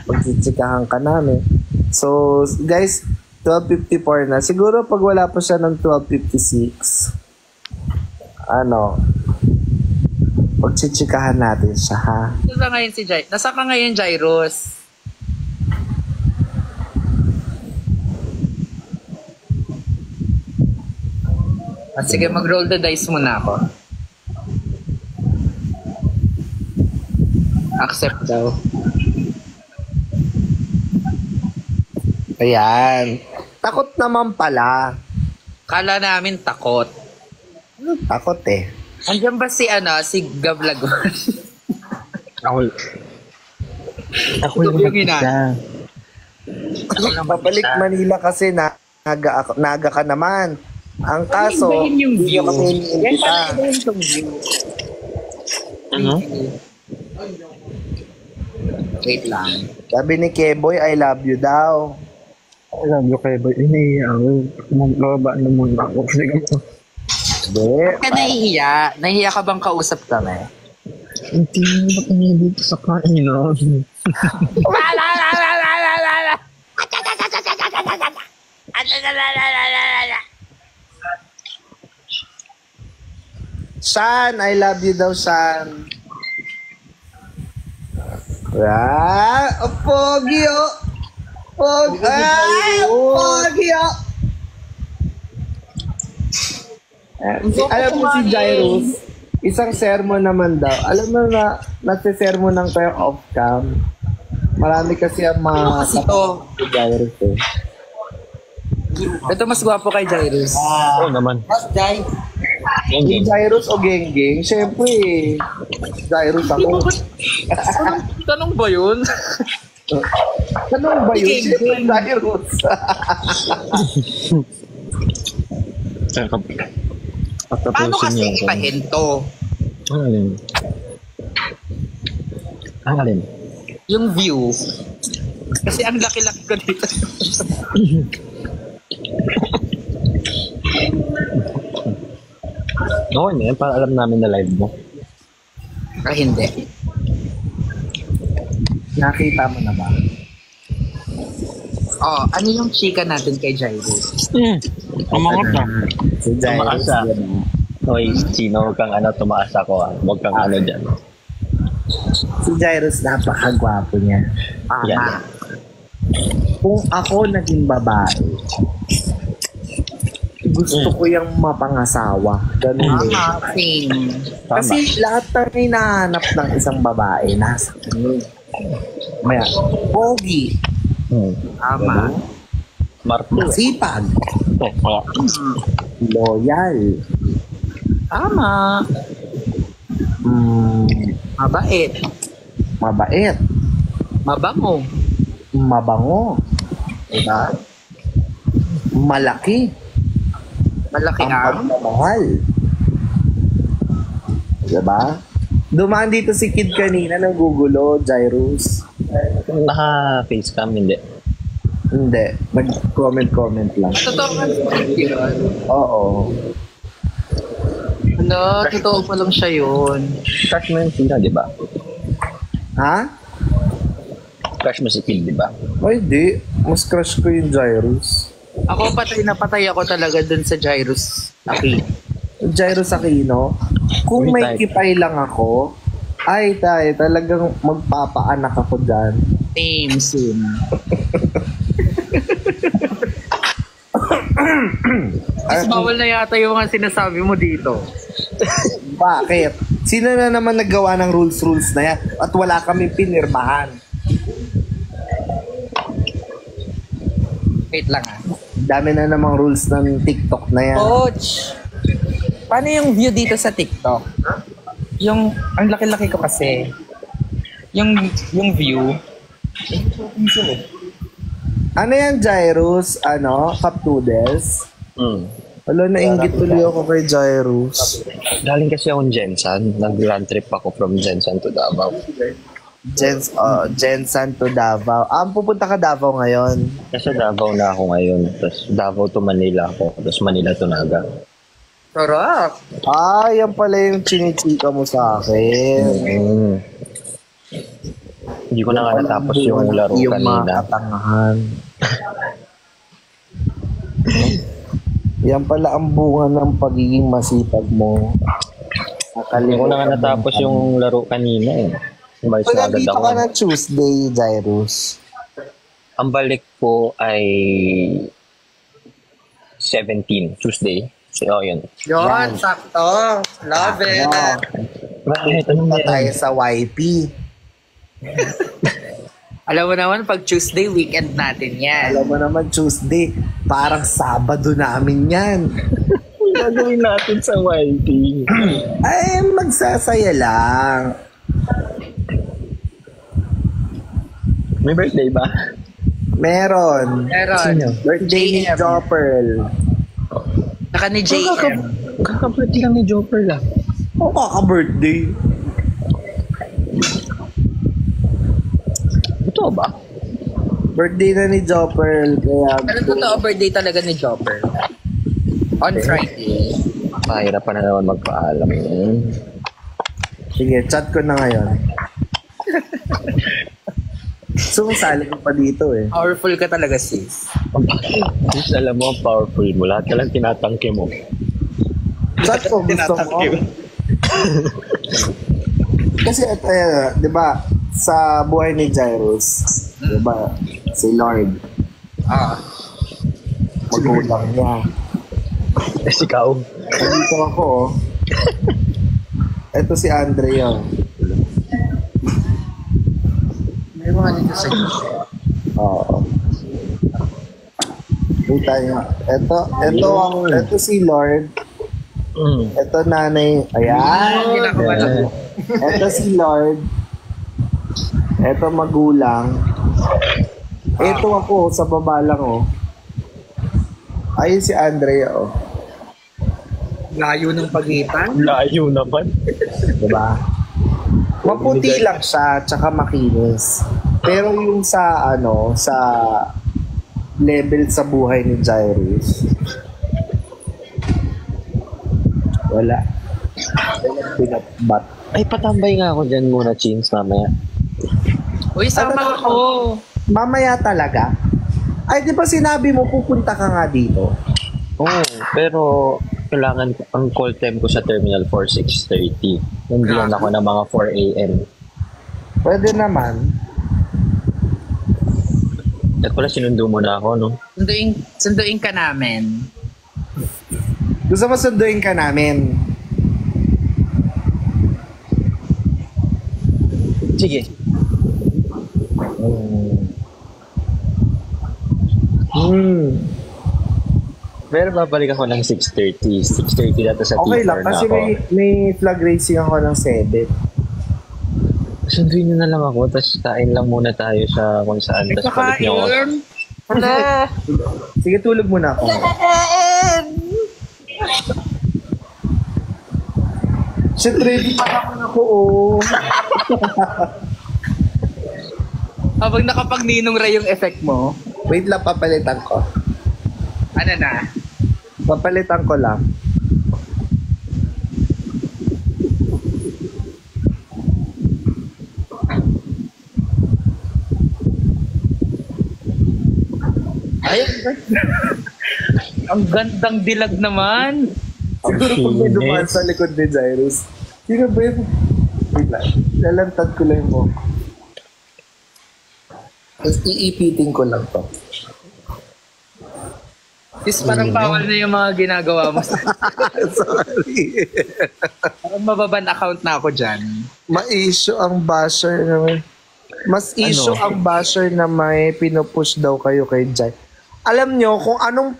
pagchichikahan ka namin. So, guys, 12:54 na. Siguro pag wala pa siya ng 12:56, pagchichikahan natin siya, ha? Nasa ngayon si Jai? Nasa ka ngayon, Jairus? Sige, mag-roll the dice muna ako. Accept daw. Ayan. Takot naman pala. Kala namin takot. Takot eh. Andiyan ba si Gavlagon? Ako yung ina. Babalik Manila kasi naga ka naman. Ang kaso, Ibahin yung hindi view. kami Yan iniimbita. pala ibahin yung view. Ano? Wait lang. Sabi ni Keboy, I love you daw. Alam nyo kayo ba? Iniiyak ako. Mababa na muna ako. Kasi ako. Hindi. Ka nahihiya? Nahihiya ka bang kausap kami? Hindi mo ba kami dito sa kainan? Shan, I love you daw, Shan. Ah, pogi oh. Ay, pogi oh. Alam mo si Jairus, isang sermon naman daw. Alam mo na, nagsisermon ng tayo off-cam. Marami kasi ang mga... Ano kasi to? Si Jairus eh. Ito mas gwapo kay Jairus. Oo naman. Mas, Jai. Si Jairus o Genggeng? Siyempre eh. Jairus ako. Tanong ba yun? Ano ba yun? Genggeng. Siyempre Jairus. Paano kasi ibahin to? Ang alin? Ang alin? Yung view. Kasi ang laki-laki ko dito. Oo, hindi. Para alam namin na live mo. Hindi. Nakita mo na ba? Oh, ano yung chika natin kay Jairus? Umangat na. Si Jairus. Tumaas ah. yan. Hoy, sino kang tumaas ako ah. Huwag kang dyan. Si Jairus, napakagwapo niya. Yan. Kung ako naging babae, gusto ko yung mapangasawa. Ganun eh. Same. Tama. Kasi lahat na hinahanap ng isang babae, nasa kanya. Maya, pogi, Tama. Marto. sipag, Oh, loyal, Tama. Mabait. mabait, Mabango. mabango, diba? Malaki, Malaki ang ang. pagmamahal. Diba? Dumaan dito si Kid kanina, nagugulo, Jairus. Naka-facecam, hindi. Hindi, nag-comment lang. Totoo nga yun. Oo. Hala, totoo pa lang siya yun. Crush mo yung sila, di ba? Ha? Crush mo si Phil, di ba? Ay, di. Mas crush ko yung Jairus. Ako patay ako talaga dun sa Jairus. Aki. Jairus Aquino, kung Uy, may tayo. kipay lang ako, ay tayo, talagang magpapaanak ako dyan. Same. Mas bawal na yata yung mga sinasabi mo dito. Bakit? Sino na naman naggawa ng rules na yan? At wala kami pinirmahan. Wait lang ah. Dami na namang rules ng TikTok na yan. Coach! Paano yung view dito sa TikTok? Yung, ang laki-laki ko kasi. Yung view. Ano yan, Jairus? Ano? Cup noodles? Wala, nainggit tuloy ako kay Jairus. Galing kasi akong Jensan. Nag-land trip ako from Jensan to Davao. Jensan to Davao. Pupunta ka Davao ngayon. Kasi Davao na ako ngayon. Tapos Davao to Manila ako. Tapos Manila to Naga. Sarap! Yan pala yung chinichika mo sa akin. Hindi ko na nga natapos yung laro yung kanina. mga katangahan. Yan pala ang bunga ng pagiging masipag mo. Hindi ko na nga natapos yung laro kanina eh. Umalis Pag na agad nandito ako. ka na Tuesday, Jairus. Ang balik po ay 17, Tuesday. So, yun. Yun, sakto. Love it. Bakit? Anong Punta meron? tayo sa YP. Alam mo naman, pag Tuesday, weekend natin yan. Alam mo naman, Tuesday, parang Sabado namin yan. Gagawin natin sa YT. Ay, magsasaya lang. May birthday ba? Meron. Meron. Birthday ni JM. Jopper. Saka ni JM. Kakabirthday lang ni Jopper lang. O, kaka-birthday. Ito ba? Birthday na ni Jopper. Kaya, Pero totoo, birthday talaga ni Jopper. On Friday. Mahirap pa na naman magpaalam. sige, chat ko na ngayon. Sumasali ko pa dito eh. Powerful ka talaga, sis. Sis, alam mo, ang powerful mo. Lahat ka lang tinatangke mo. Chat ko, gusto mo. Kasi, di ba, sa buhay ni Jairus, di ba, si Lord, Ah. magulang niya. Eh, ikaw. Dito ako, oh. Ito si Andrea. May mga nito sa Oo. Kita niyo. Ito si Lord. Ito nanay. Ayan. Kinakabalan. Ito si Lord. Ito magulang. Ito ako sa baba lang, oh. Ayun si Andrea, oh. Layo ng pagitan. Layo naman. Diba? Maputi lang siya, tsaka makinis. Pero yung sa, sa level sa buhay ni Jairus, wala. Pinatbat. Ay, patambay nga ako dyan muna, Chins, mamaya. Uy, sama ako. Mamaya talaga. Ay, di ba sinabi mo, pupunta ka nga dito? Oo, pero kailangan ang call time ko sa Terminal 4, 6:30. Nandiyan ako ng mga 4 a.m. Pwede naman. At pala sinundo mo na ako, no? Sunduin ka namin. Gusto mo sunduin ka namin? Sige. Pero babalik ako ng 6:30. 6:30 na to sa Okay T4 lang, na kasi ako. may flag racing ako ng 7. Sunduin nyo na lang ako, tapos kain lang muna tayo sa kung saan. Tapos balik nyo ako. Hala. Sige, tulog muna ako. Shit, ready pa naman ako, oh. Habang nakapag-ninong ray yung effect mo, Wait lang, papalitan ko. ano na? Papalitan ko lang. Ay, ang gandang dilag naman. Siguro pag may dumaan sa likod ni Jairus. Sino ba yun? Wait lang. Lalantad ko lang mo. Tapos iipitin ko lang to. Sis, parang bawal na yung mga ginagawa mo. Sorry. Parang mababan account na ako dyan. Ma-issue ang basher na may... Mas issue ang basher na may pinupush daw kayo kay Jai. Alam nyo kung anong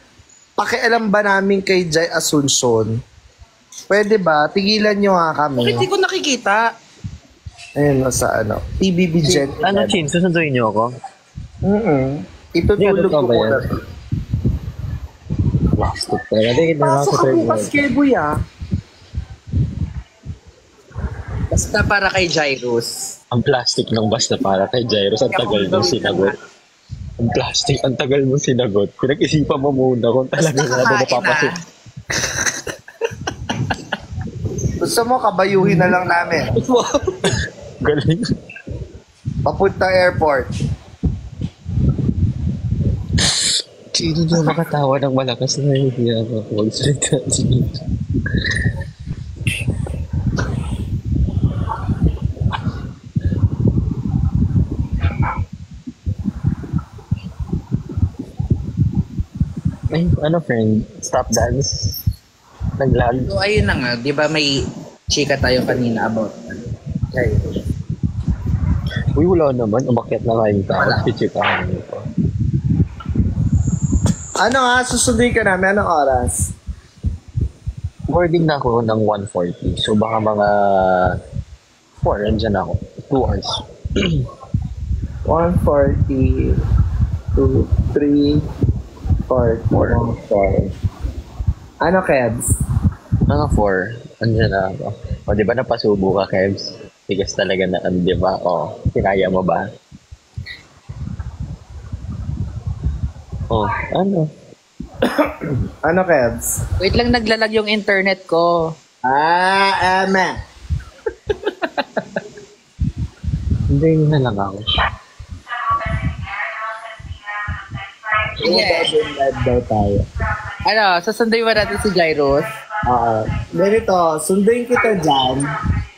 pakialam ba namin kay Jai Asuncion? Pwede ba? Tigilan nyo nga kami. Bakit di ko nakikita? Ayun, sa PBB Gen. Ano, Chin? Susunduin nyo ako? Itutulog ko Hindi, ano ba muna. yan? Plastic talaga. Hindi, Pasok sa ka third bukas, world. Keboy, ah. Basta para kay Jairus. Ang plastic ng basta para kay Jairus. Ang tagal mo sinagot. Ang plastic, ang tagal mo sinagot. Pinag-isipan mo muna kung talaga na Nakakain napapasok. na. Gusto mo, kabayuhin na lang namin. Galing. Papuntang airport. Sino na makatawa ng malakas na hindi ako magsalita dito? Ay, ano friend? Stop dance? Naglag? So, ayun na nga. Di ba may chika tayo kanina about Jairus? Uy, wala naman. Umakyat na nga yung tao. Pichikahan mo pa. Ano nga, susunduin ka namin. Anong oras? Boarding na ako ng 1:40. So baka mga 4, andyan ako. 2 hours. 1:40, 2, 3, 4, 4. Ano, Kebs? Mga 4, andyan na ako. O, di ba napasubo ka, Kebs? Tigas talaga na, di ba? O, kinaya mo ba? O, ano? Ano, Kebs? Wait lang, naglalag yung internet ko. Eme. Hindi na lang ako. Yeah. Live daw tayo. Ano, sasunduin mo natin si Jairus? Ganito, sunduin kita dyan,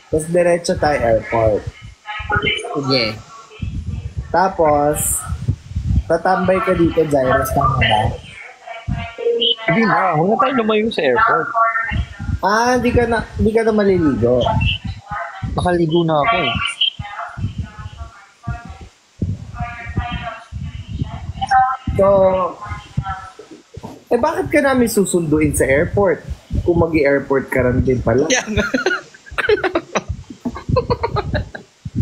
tapos diretso tayo airport. Sige. Tapos, tatambay ka dito, Jairus, tama ba? Hindi na, huwag na tayo lumayo sa airport. Hindi ka na maliligo. Nakaligo na ako eh. So, bakit ka namin susunduin sa airport? Kung mag-airport ka rin din pala.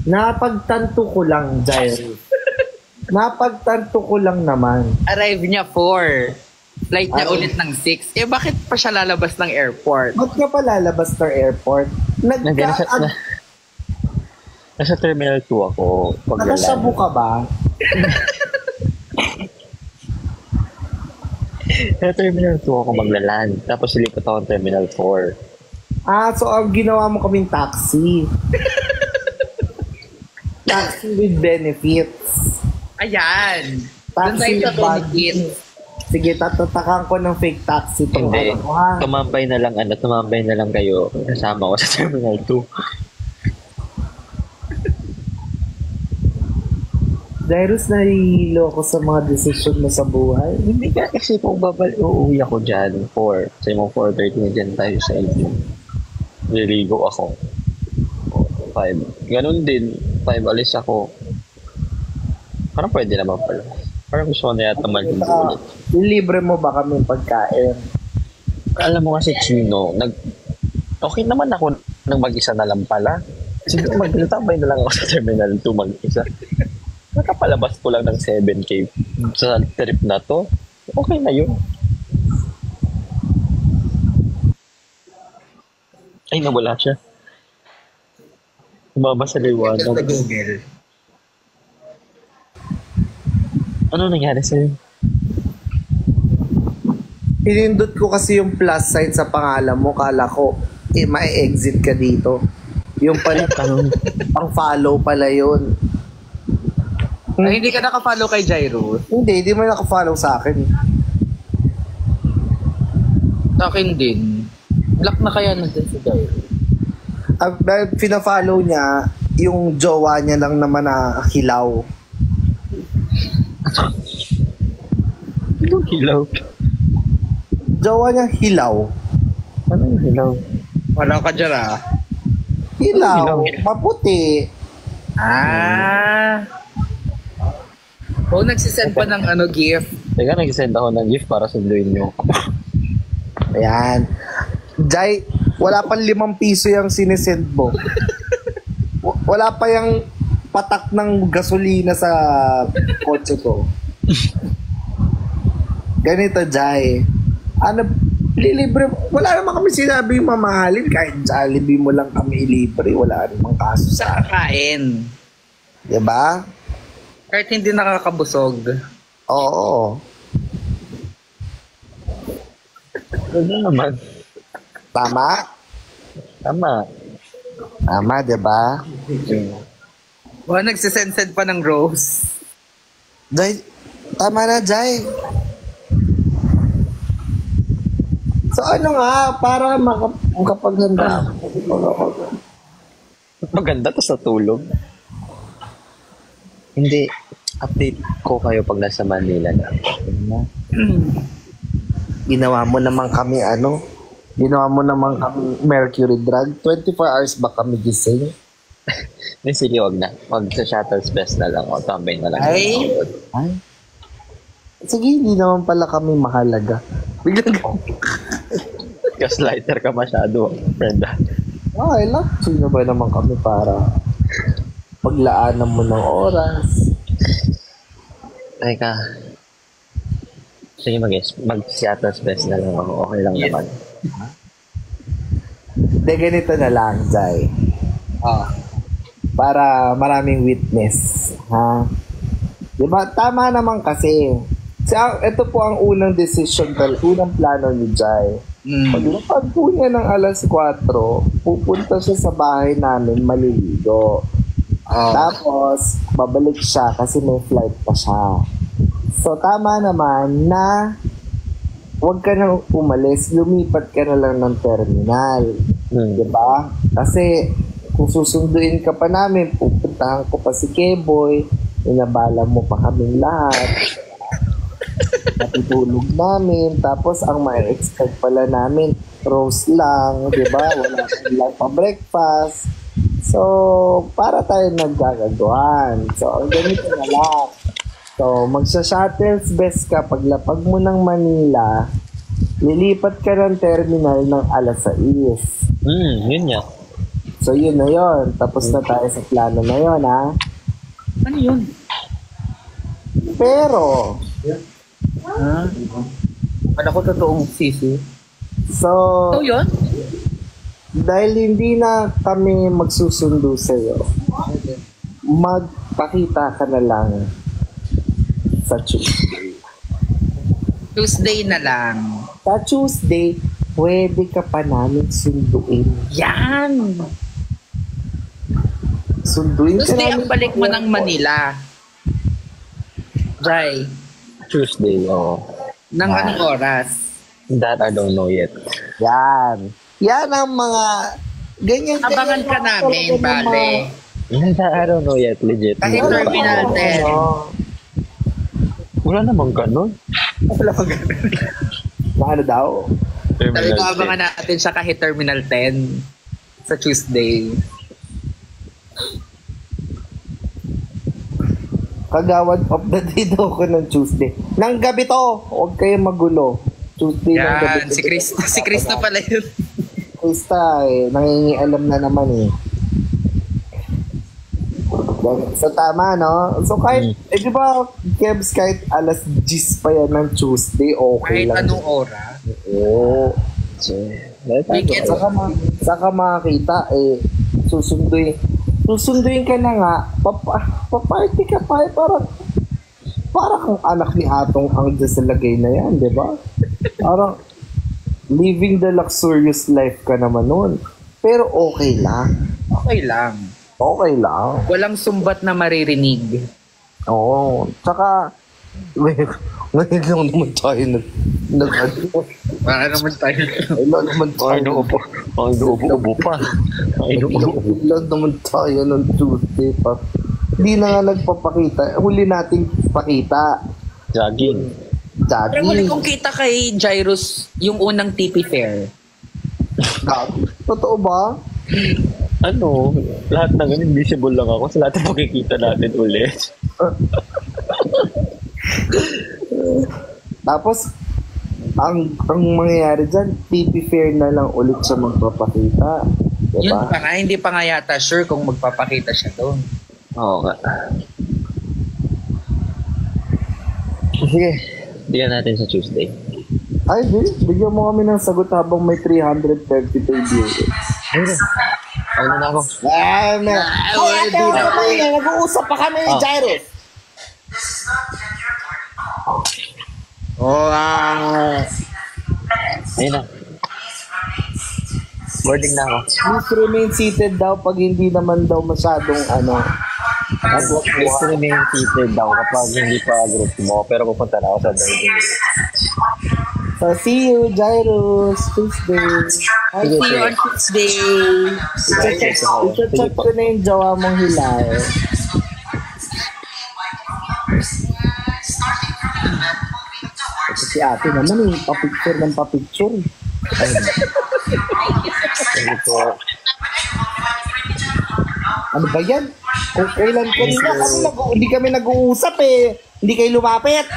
Napagtanto ko lang, Jairus. Napagtanto ko lang naman. Arrive niya 4. Flight niya ulit ng 6. Eh, bakit pa siya lalabas ng airport? Ba't ka pa lalabas ng airport? Nasa Terminal 2 ako. Nakasabu ka ba? Sa Terminal 2 ako maglaland. Tapos silipat ako ng Terminal 4. So ang ginawa mo kaming taxi. Taxi with benefits. Ayan. Doon tayo Taxi sa with benefit. Sige, tatatakan ko ng fake taxi to. Hindi. Ha? Tumambay na lang kayo. Kasama ko sa Terminal 2. Jairus, nahihilo ako sa mga desisyon mo sa buhay. Hindi ka kasi kung uuwi ako dyan 4. Sa mga 4:30 na dyan tayo sa evening. Niligo ako. 5. Ganun din. 5 alis ako. Parang pwede naman pala. Parang gusto ko na yata maligo ulit. Libre mo ba kami pagkain? Alam mo kasi, Chino, okay naman ako nang mag-isa na lang pala. Siguro magtatambay na lang ako sa Terminal 2 mag-isa. Nakapalabas ko lang ng 7K sa trip na to. Okay na yun. Ay, nawala siya. Umaba sa liwanag. Google. Ano nangyari sa'yo? Pinindot ko kasi yung plus sign sa pangalan mo. Kala ko, ma-exit ka dito. Yung pala, pang follow pala yun. Ay, hindi ka nakafollow kay Jairus? Hindi mo nakafollow sa akin. Sa akin din. Black na kaya nandun si Jairus? Pina-follow niya yung jowa niya lang naman na hilaw. Anong hilaw? Jowa niya hilaw. Anong hilaw? Wala ka dyan ah. Hilaw. Maputi. O, nagsisend pa ng gift. Teka, nag-send ako ng gift para sunduin nyo. Ayan. Jai, wala pang 5 piso yung sinesend mo. Wala pa yung patak ng gasolina sa kotse ko. Ganito, Jai. Lilibre. Wala naman kami sinabi mamahalin. Kahit Jollibee mo lang kami ilibre. Wala namang kaso Sa kakain. Diba? Kahit hindi nakakabusog. Oo. Ano naman? Tama? Tama, diba? O, nagsisend pa ng rose. Jai, tama na, Jai. So ano nga, para makapaghanda ako. Maganda to sa tulog. Hindi. Update ko kayo pag nasa Manila na. Ginawa mo naman kami Mercury drug. 24 hours ba kami gising? Sige, wag na. Mag-shuttles best na lang. O, tambay na lang. Ay. Sige, hindi naman pala kami mahalaga. Biglang Gaslighter ka masyado, friend. okay lang. Sino ba naman kami para paglaanan mo ng oras? Teka. Sige, mag-shuttles best na lang ako. Okay lang naman. De, ganito na lang, Zay. Para maraming witness. Ha? Diba? Tama naman kasi. Ito po ang unang decision, unang plano ni Jai. Paglapag po niya ng alas 4, pupunta siya sa bahay namin maliligo. Tapos, babalik siya kasi may flight pa siya. So, tama naman na huwag ka nang umalis, lumipat ka na lang ng terminal. Diba? Kasi, kung susunduin ka pa namin, pupuntahan ko pa si Keboy, inabala mo pa kaming lahat. Natutulog namin, tapos ang ma-expect pala namin, roast lang, diba? Wala lang pa breakfast. So, para tayo naggagaguhan. So, ganito na lang. So, magsha-shuttles best ka, paglapag mo ng Manila, lilipat ka ng terminal ng alas 6. Yun nga. So, yun na yun. Tapos na tayo sa plano na yun, ha? Ano yun? Pero, Ano ko totoong sisi? so, So yun? dahil hindi na kami magsusundo sa'yo, magpakita ka na lang sa Tuesday. Tuesday na lang. Sa Tuesday, pwede ka pa namin sunduin. Yan! Sunduin ka Tuesday namin. ang balik mo ng Manila. Jai, Tuesday, oo. ng anong oras? That I don't know yet. Yan. Yan ang mga ganyan. Abangan ka namin, bale. That I don't know yet, legit. Kahit Terminal 10. Wala namang ganun. Na ano daw? Sabi ko, abangan natin siya kahit Terminal 10 sa Tuesday. Kagawad of the day daw ko ng Tuesday. Nang gabi to, huwag kayong magulo. Tuesday ng gabi. Yan, si Krista pala yun. Krista, nangingialam na naman eh. So tama, no? So kahit, di ba, Kebs, kahit alas 10 pa yan ng Tuesday, okay Kahit lang. anong oras. Oo. Weekend. Saka makakita, susunduin ka na nga, paparty ka pa, parang kang anak ni Atong ang dyan sa lagay na yan, di ba? Parang living the luxurious life ka naman nun. Pero okay lang. Okay lang. Okay lang. Walang sumbat na maririnig. Oo. Tsaka, ngayon lang naman tayo Para naman tayo. Ngayon lang naman tayo. Ubo pa. Ngayon lang naman tayo ng Tuesday pa. Hindi na nga nagpapakita. Huli nating pakita. Jogging. Pero huli kong kita kay Jairus yung unang TP Fair. Totoo ba? Ano? Lahat ng ganun, visible lang ako sa lahat ng pagkikita natin ulit. Tapos, ang mangyayari dyan, TP Fair na lang ulit siya magpapakita. Yun Diba? pa nga, hindi pa nga yata sure kung magpapakita siya doon. Oo nga. Sige, bigyan natin sa Tuesday. Ay, di. Bigyan mo kami ng sagot habang may 330 viewers. Ano na ako? Nag-uusap pa kami ni Jairus. Ayun na. Boarding na ako. Please remain seated daw pag hindi naman daw masyadong Please remain seated daw kapag hindi pa group mo. Pero pupunta na ako sa boarding. So, see you, Jairus. Tuesday. See you on Tuesday. I-check ko na yung jawa mong hilay. Ito si ate naman eh. Pa-picture ng pa-picture. Thank you po. Ano ba yan? Kung kailan kanina kami hindi kami nag-uusap eh. Hindi kayo lumapit.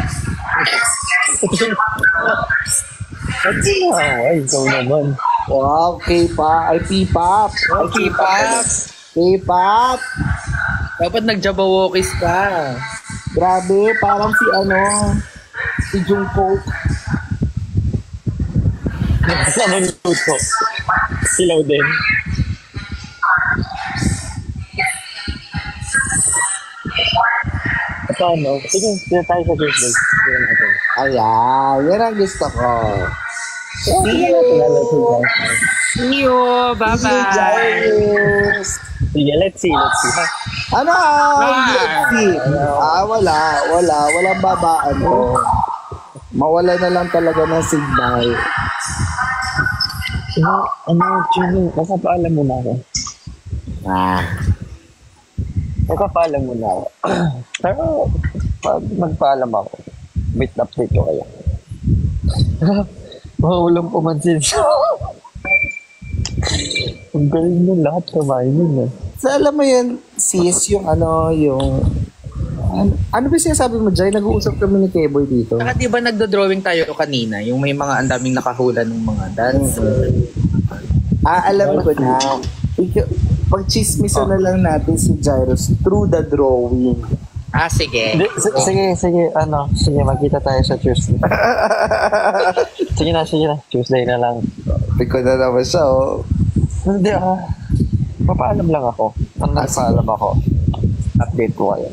Ay, ikaw naman. Wow, K-pop. Ay, P-pop. Ay, K-pop. K-pop. Dapat nagjabawokis ka. Grabe, parang si Jungkook. Ano luto? Silaw din. Paano? Sige, sige tayo sa Tuesday. Sige natin. Ayan, yan ang gusto ko. See you! See you. Bye-bye. Jairus. Sige, let's see. Ano? Let's see. Walang babaan ko. Mawala na lang talaga ng signal. Chino, nakapaalam mo na ako. Nakapaalam mo na ako. Pero, pag magpaalam ako, wait update ko kayo. Walang pumansin siya. Ang galing ng lahat kumain yun eh. So, alam mo yun, sis, yung ano ba sinasabi mo, Jai? Nag-uusap kami ni Keboy dito. Saka di ba nagdo-drawing tayo kanina? Yung may mga andaming nakahula ng mga dancer. Alam ko na. Pag-chismisan na lang natin si Jairus through the drawing. Sige. Sige, magkita tayo sa Tuesday. Sige na, Tuesday na lang. Ikaw na naman siya, oh. Hindi, papaalam lang ako. Nagpaalam ako. Update ko kayo.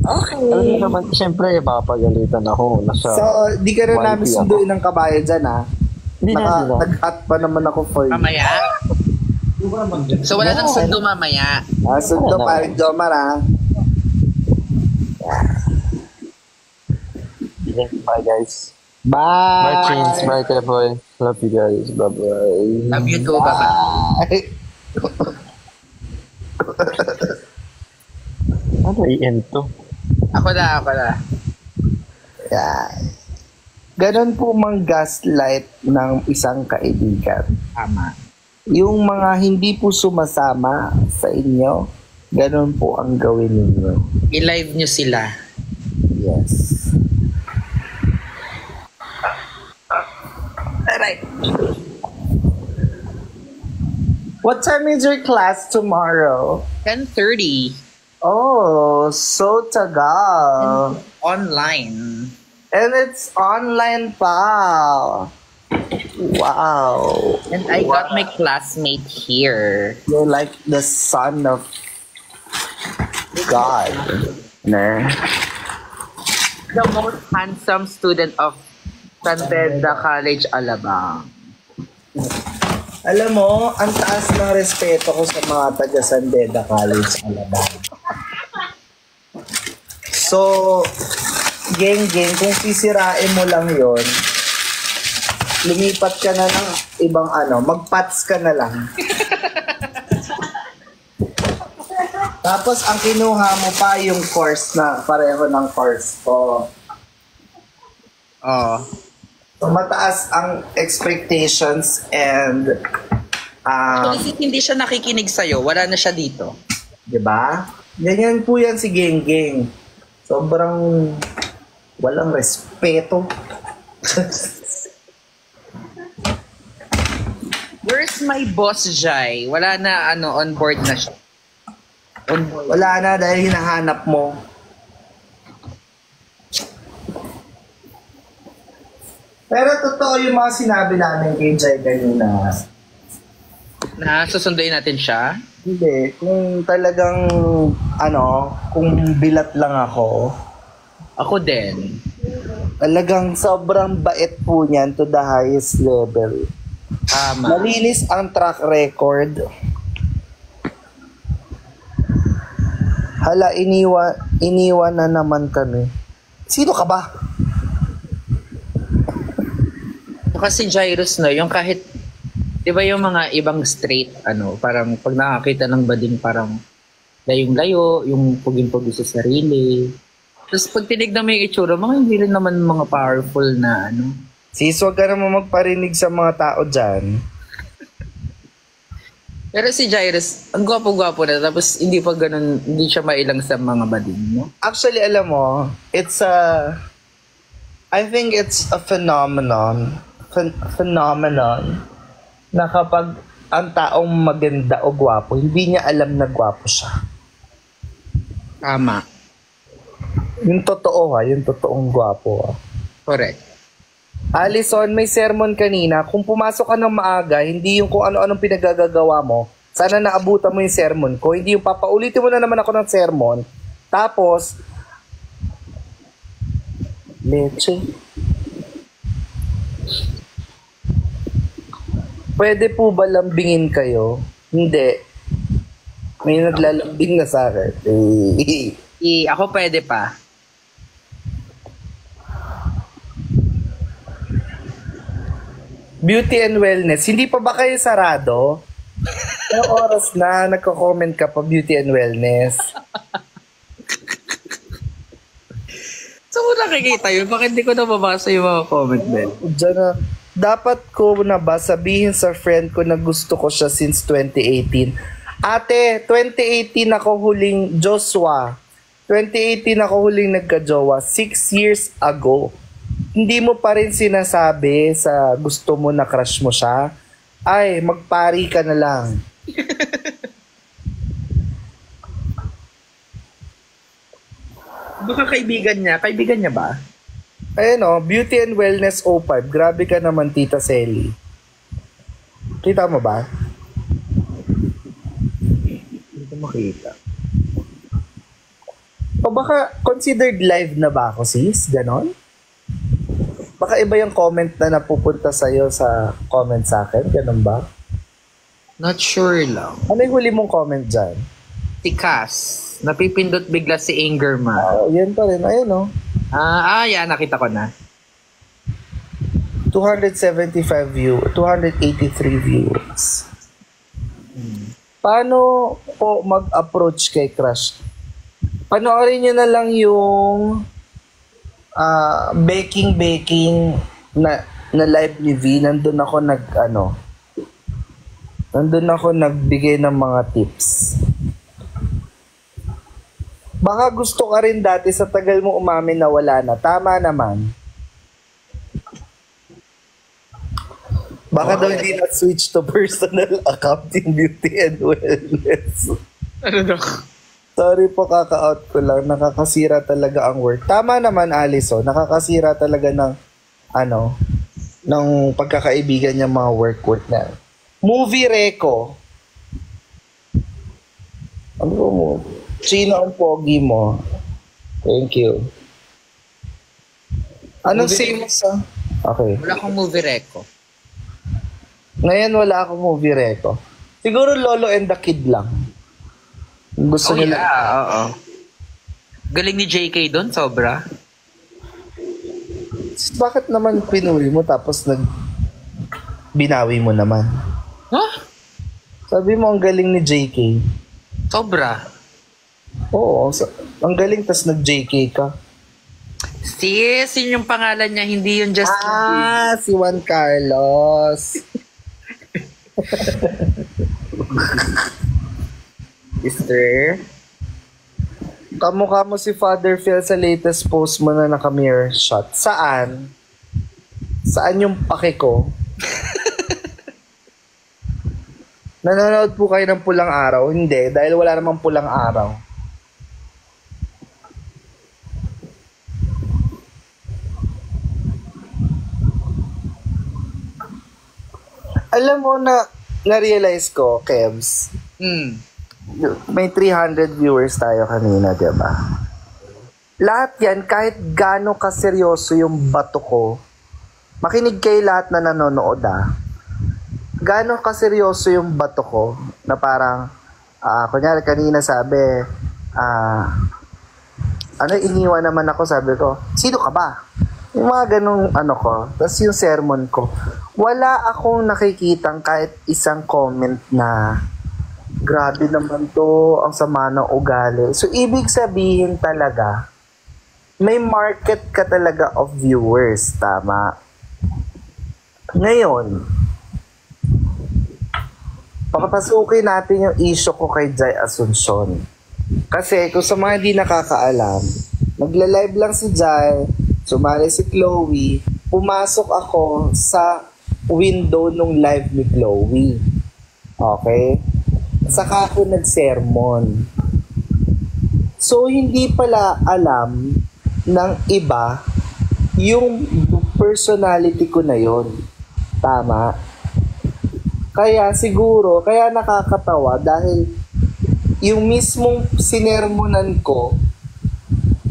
Okay. Alam mo naman, siyempre, mapagalitan ako. So, di ka rin namin YP sunduin ng kabayo dyan, ha? Hindi na. Nag-hot pa naman ako for you. Mamaya? So wala nang sundo mamaya. Sundo pa rin, Jomar, ha? Bye, guys. Bye! Bye, Chains. Bye, Keboy. Love you guys. Bye-bye. Love you too. Bye-bye. Ano i-end to? Ako na. Yeah. Ganon po mang gaslight ng isang kaibigan. Tama. Yung mga hindi po sumasama sa inyo, ganon po ang gawin ninyo. I-live nyo sila. Yes. Alright. What time is your class tomorrow? 10:30. Oh, so tagal. Online. And it's online pa. Wow. And I got my classmate here. You're like the son of God. Nah. The most handsome student of San Pedro College, Alabang. Alam mo, ang taas ng respeto ko sa mga taga San Beda College, Alabang. So, geng, kung sisirain mo lang yon, lumipat ka na ng ibang magpats ka na lang. Tapos, ang kinuha mo pa yung course na pareho ng course ko. Oh. So, mataas ang expectations and Kasi hindi siya nakikinig sa'yo, wala na siya dito. diba? Ganyan po yan si Geng Geng. Sobrang walang respeto. Where's my boss, Jai? Wala na, on board na siya. On board. Wala na dahil hinahanap mo. Pero totoo yung mga sinabi namin kay Jai kanina. Na, susunduin natin siya? Hindi. Kung talagang, kung bilat lang ako, Ako din. talagang sobrang bait po niyan to the highest level. Tama. Malinis ang track record. Hala, iniwan na naman kami. Sino ka ba? Kasi Jairus, no, yung kahit, di ba yung mga ibang straight, parang pag nakakita ng bading parang layong-layo, yung pugin-pugi sa sarili. Tapos pag tinignan mo yung itsura, mga hindi rin naman mga powerful na Sis, huwag ka naman magparinig sa mga tao dyan. Pero si Jairus, ang gwapo-gwapo na. Tapos hindi pa ganun, hindi siya mailang sa mga bading, no? Actually, alam mo, I think it's a phenomenon na kapag ang taong maganda o gwapo, hindi niya alam na gwapo siya. Tama. Yung totoo yung totoong gwapo. Correct. Alison, may sermon kanina. Kung pumasok ka ng maaga, hindi yung kung ano-anong pinagagagawa mo, sana naabutan mo yung sermon ko. Hindi yung papaulitin mo na naman ako ng sermon. Tapos, leche. Pwede po ba lambingin kayo? Hindi. May naglalambing na sa akin. Ako pwede pa. Beauty and wellness. Hindi pa ba kayo sarado? Ang oras na nagko-comment ka pa beauty and wellness. So kung nakikita yun, bakit hindi ko nababasa yung mga comment din? Diyan na, dapat ko na ba sabihin sa friend ko na gusto ko siya since 2018? Ate, 2018 ako huling Joshua. 2018 ako huling nagka-jowa. 6 years ago. Hindi mo pa rin sinasabi sa gusto mo na crush mo siya? Ay, magpari ka na lang. Baka kaibigan niya. Kaibigan niya ba? Ayun o, Beauty and Wellness 05. Grabe ka naman, Tita Selly. Kita mo ba? Hindi ko makita. O baka considered live na ba ako, sis? Ganon? Baka iba yung comment na napupunta sa'yo sa comment sa akin. Ganon ba? Not sure lang. Ano yung huli mong comment dyan? Si Cass. Napipindot bigla si Angerman. Yan pa rin. Ayun o. Yan. Nakita ko na. 275 283 viewers. Paano po mag-approach kay crush? Panoorin nyo na lang yung baking na live ni V. Nandun ako nagbigay ng mga tips. Baka gusto ka rin dati sa tagal mo umamin na wala na. Tama naman. Baka daw hindi na-switch to personal account in beauty and wellness. Ano daw? Sorry po, kaka-out ko lang. Nakakasira talaga ang work. Tama naman, Alison. Nakakasira talaga ng pagkakaibigan niya mga work na. Movie Reco. Ano mo? Sino ang pogi mo? Thank you. Anong same sa... Okay. Wala akong movie reco. Ngayon wala akong movie reco. Siguro Lolo and the Kid lang. Gusto nila. Oo. Galing ni JK doon, sobra. Bakit naman pinuli mo tapos binawi mo naman? Huh? Sabi mo ang galing ni JK. Sobra. Oo, ang galing tas nag-JK ka. Sis, yun yung pangalan niya, hindi yung Justin Bieber. Si Juan Carlos. Sister. Kamukha mo si Father Phil sa latest post mo na naka-mirror shot. Saan? Saan yung pake ko? Nanonood po kayo ng Pulang Araw? Hindi, dahil wala namang Pulang Araw. Alam mo na-realize ko, Kebs, may 300 viewers tayo kanina, diba? Lahat yan, kahit gaano kaseryoso yung bato ko, makinig kayo lahat na nanonood gaano kaseryoso yung bato ko, na parang, kunyari kanina sabi, iniwan naman ako, sabi ko, sino ka ba? Yung mga ganong ko, tapos yung sermon ko, wala akong nakikitang kahit isang comment na, grabe naman to, ang sama ng ugali. So, ibig sabihin talaga, may market ka talaga of viewers, tama? Ngayon, Pakapasukin natin yung issue ko kay Jai Asuncion. Kasi kung sa mga di nakakaalam, nagla-live lang si Jai, sumali si Chloe, pumasok ako sa window nung live ni Chloe. Okay? Saka ako nag-sermon. So, hindi pala alam ng iba yung personality ko na yon. Tama? Kaya siguro, kaya nakakatawa dahil yung mismong sinermonan ko,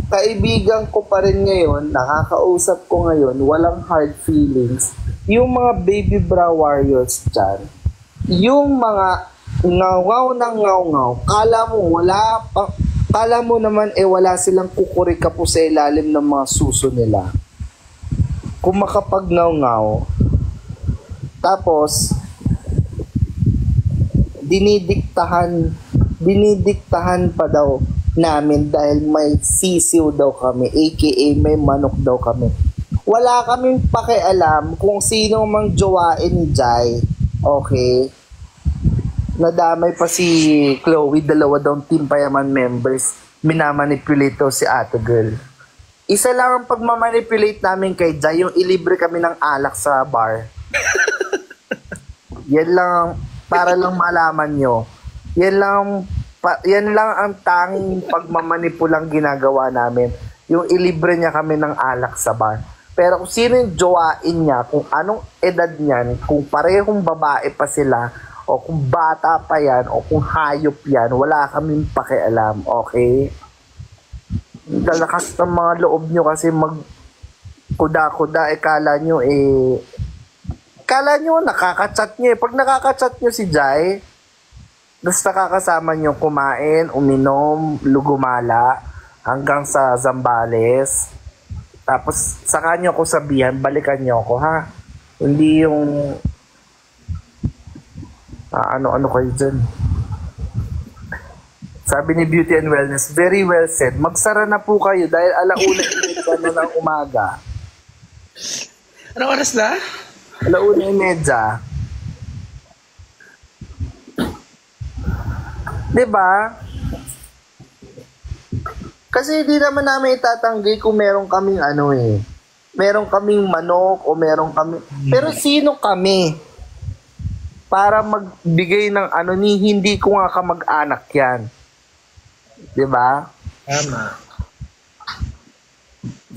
kaibigan ko pa rin ngayon, nakakausap ko ngayon, walang hard feelings. Yung mga baby bra warriors dyan, yung mga ngaw-ngaw ng ngaw-ngaw, kala mo naman wala silang kukurika po sa ilalim ng mga suso nila. Kung makapag-ngaw-ngaw, tapos dinidiktahan pa daw namin dahil may sisiw daw kami, aka may manok daw kami. Wala kaming pakialam kung sino mang jowain ni Jai. Okay? Nadamay pa si Chloe, dalawa daw Team Payaman members. Minamanipulate daw si Ate Girl. Isa lang ang pagmamanipulate namin kay Jai, yung ilibre kami ng alak sa bar. Yan lang, para lang malaman nyo. Yan lang ang tanging pagmamanipulang ginagawa namin. Yung ilibre niya kami ng alak sa bar. Pero kung sino yung jowain niya, kung anong edad niyan, kung parehong babae pa sila, o kung bata pa yan, o kung hayop yan, wala kaming pakialam, okay? Dalakas ng mga loob nyo kasi kuda-kuda, kala nyo nakaka-chat nyo Pag nakaka-chat nyo si Jai, tapos nakakasama nyo kumain, uminom, lugumala, hanggang sa Zambales. Tapos, saka nyo ako sabihan, balikan nyo ako, ha? Hindi yung ano-ano kayo dyan. Sabi ni Beauty and Wellness, very well said. Magsara na po kayo dahil alauna ng umaga. Anong oras na? Alauna yung medya. Diba? Kasi hindi naman namin itatanggi kung meron kaming meron kaming manok o meron kaming... Pero sino kami? Para magbigay ng hindi ko nga kamag-anak yan. Diba? Tama.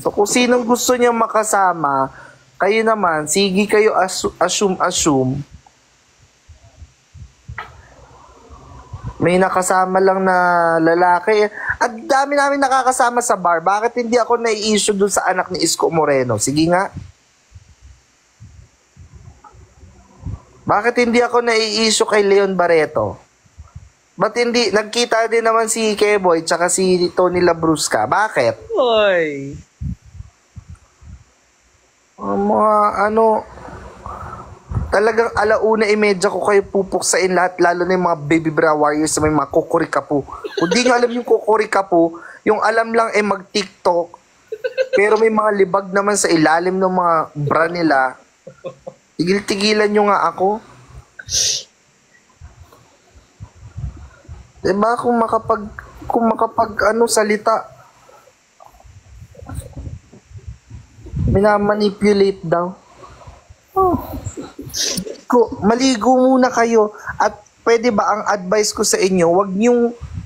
So kung sinong gusto niya makasama, kayo naman, sige kayo assume. May nakasama lang na lalaki. At dami namin nakakasama sa bar. Bakit hindi ako nai-issue dun sa anak ni Isko Moreno? Sige nga. Bakit hindi ako nai-issue kay Leon Barreto? Ba't hindi? Nagkita din naman si Keboy tsaka si Tony Labrusca. Bakit? Hoy. Talagang 1:30 ko kayo pupuksain lahat, lalo na yung mga baby bra warriors na may mga kukurika po. Kung di nyo alam yung kukurika po, yung alam lang mag-TikTok, pero may mga libag naman sa ilalim ng mga bra nila. Tigil-tigilan nyo nga ako. Diba kung makapag salita, minamanipulate daw. Maligo muna kayo at pwede ba ang advice ko sa inyo,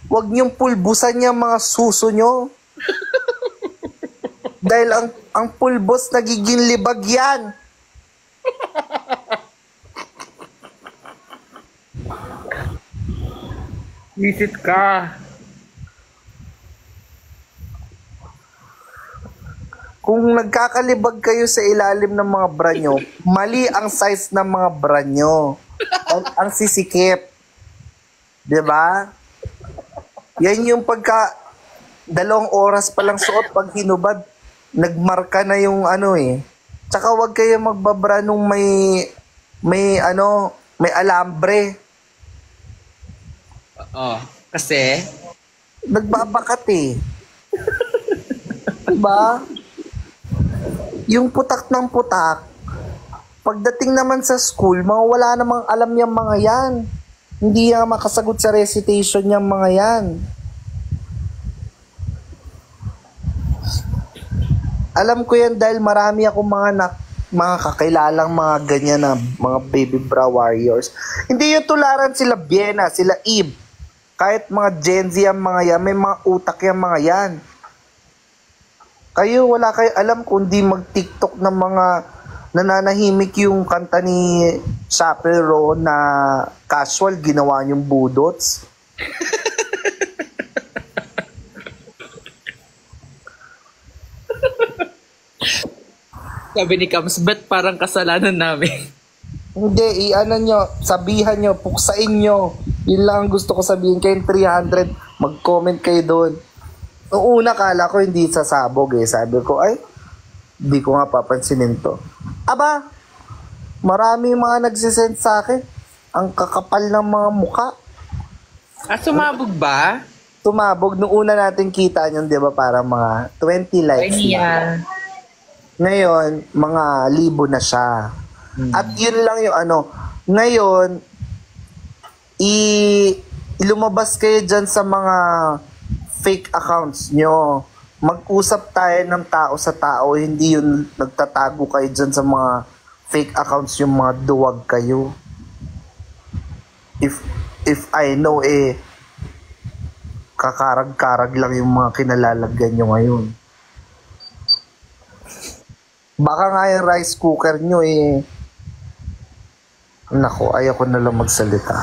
wag niyong pulbusan yung mga suso nyo. Dahil ang pulbos nagiging libag yan. Visit ka. Kung nagkakalibag kayo sa ilalim ng mga bra nyo, mali ang size ng mga bra nyo. Ang sisikip. Diba? Yan yung 2 oras pa lang suot, pag hinubad, nagmarka na yung Tsaka wag kayo magbabra nung may alambre. Kasi? Nagbabakat Diba? Yung putak ng putak, pagdating naman sa school, wala namang alam yung mga yan. Hindi yan makasagot sa recitation niyang mga yan. Alam ko yan dahil marami akong mga kakilalang mga ganyan na mga baby bra warriors. Hindi yung tularan sila Biena, sila Eve. Kahit mga Gen Z ang mga yan, may mga utak yung mga yan. Kayo, wala kayo alam kung di mag-TikTok ng mga nananahimik yung kanta ni Chappell na casual, ginawa niyong budots. Sabi ni Kams, bet parang kasalanan namin. Hindi, i-ano nyo, sabihan nyo, puksain nyo. Yun lang ang gusto ko sabihin kayong 300. Mag-comment kayo doon. Noong una, kala ko hindi sasabog eh. Sabi ko, ay, hindi ko nga papansinin to. Aba, marami mga nagsisend sa akin. Ang kakapal ng mga muka. Sumabog ba? Tumabog. Noong una natin kita nyo, di ba, parang mga 20 likes. Ay niya. Ngayon, mga libo na siya. At yun lang yung ano. Ngayon, lumabas kayo dyan sa mga fake accounts nyo. Mag-usap tayo ng tao sa tao. Hindi yun nagtatago kayo dyan sa mga fake accounts, yung mga duwag kayo. If I know, kakarag-karag lang yung mga kinalalagyan nyo ngayon. Baka nga yung rice cooker nyo nako, ayoko na lang magsalita.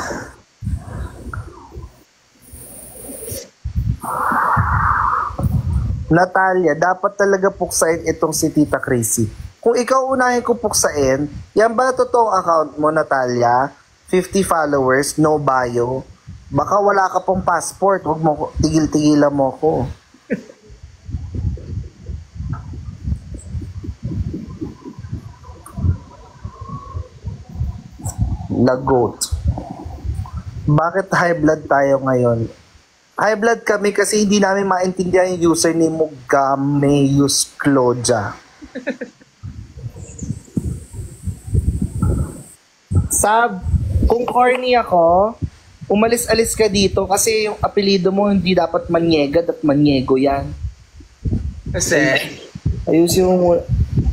Natalia, dapat talaga puksain itong si Tita Crazy. Kung ikaw unahin ko puksain, yan ba totoong account mo, Natalia? 50 followers, no bio. Baka wala ka pong passport, huwag mo, tigil-tigilan mo ko. Lagot. Bakit high blood tayo ngayon? High blood kami kasi hindi namin maintindihan yung username mo, Gameus Claudia. Sab, kung corny ako, umalis-alis ka dito kasi yung apelido mo hindi dapat Maniega at Maniego yan. Kasi, Ayusin mo,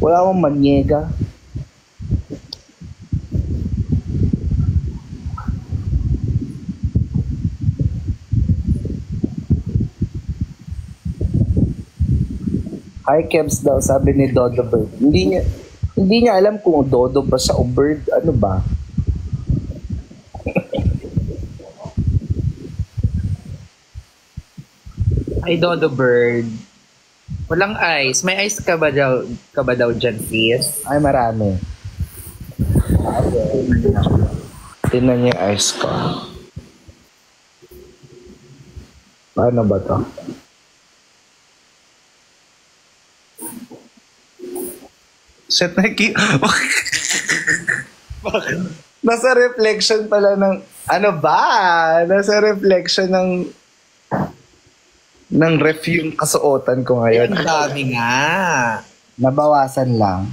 wala akong Maniega. Hi Kebs daw, sabi ni Dodo Bird. Hindi niya alam kung Dodo ba siya o Bird. Ano ba? ay Dodo Bird. Walang ice. May ice ka ba daw dyan, sis? Ay, marami. Tingnan niyo yung ice ko. Paano ba to? Shit, nasa reflection pala ng... Ano ba? Nasa reflection ng ref yung kasuotan ko ngayon. Ang dami nga. Nabawasan lang.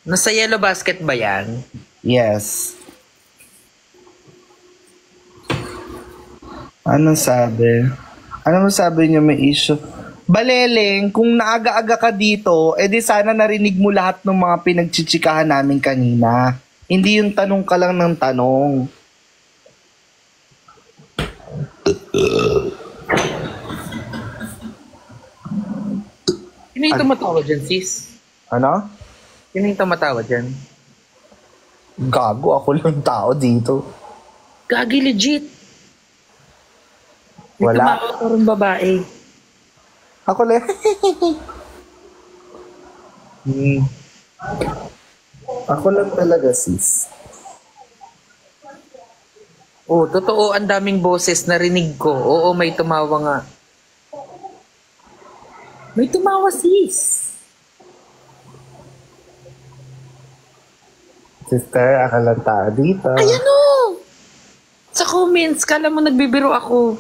Nasa yellow basket ba yan? Yes. Anong sabi? Ano sabi niyo may issue? Baleleng, kung naaga-aga ka dito, edi sana narinig mo lahat ng mga pinagchichikahan namin kanina. Hindi yung tanong ka lang ng tanong. Sino yung tumatawa dyan, sis? Ano? Sino yung tumatawa dyan? Gago, ako lang tao dito. Gagi, legit. May Wala. tumawa parang babae. Ako lang. Ako lang talaga, sis. Oh, totoo, ang daming boses narinig ko. Oo, may tumawa nga. May tumawa, sis. Sister, ako lang tao dito. Ay, ano? Sa comments, kala mo nagbibiro ako.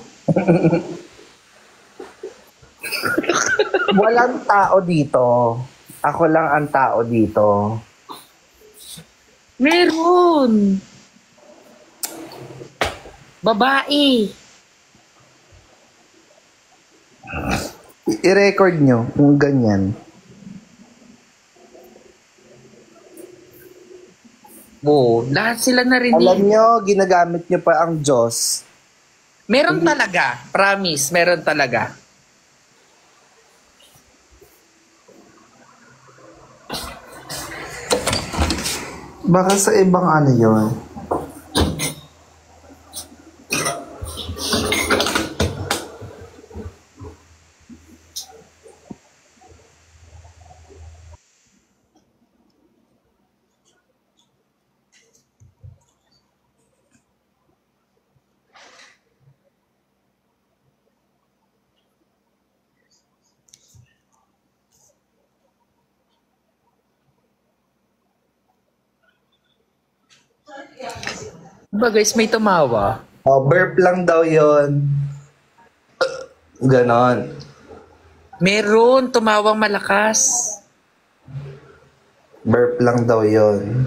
Walang tao dito. Ako lang ang tao dito. Meron. Babae. I-record nyo kung ganyan. Oo, lahat sila narinig. Alam nyo, ginagamit nyo pa ang Diyos. Meron talaga. Promise, meron talaga. Baka sa ibang ano yun. Diba guys, may tumawa. Oh, burp lang daw yun. Ganon. Meron, tumawang malakas. Burp lang daw yun.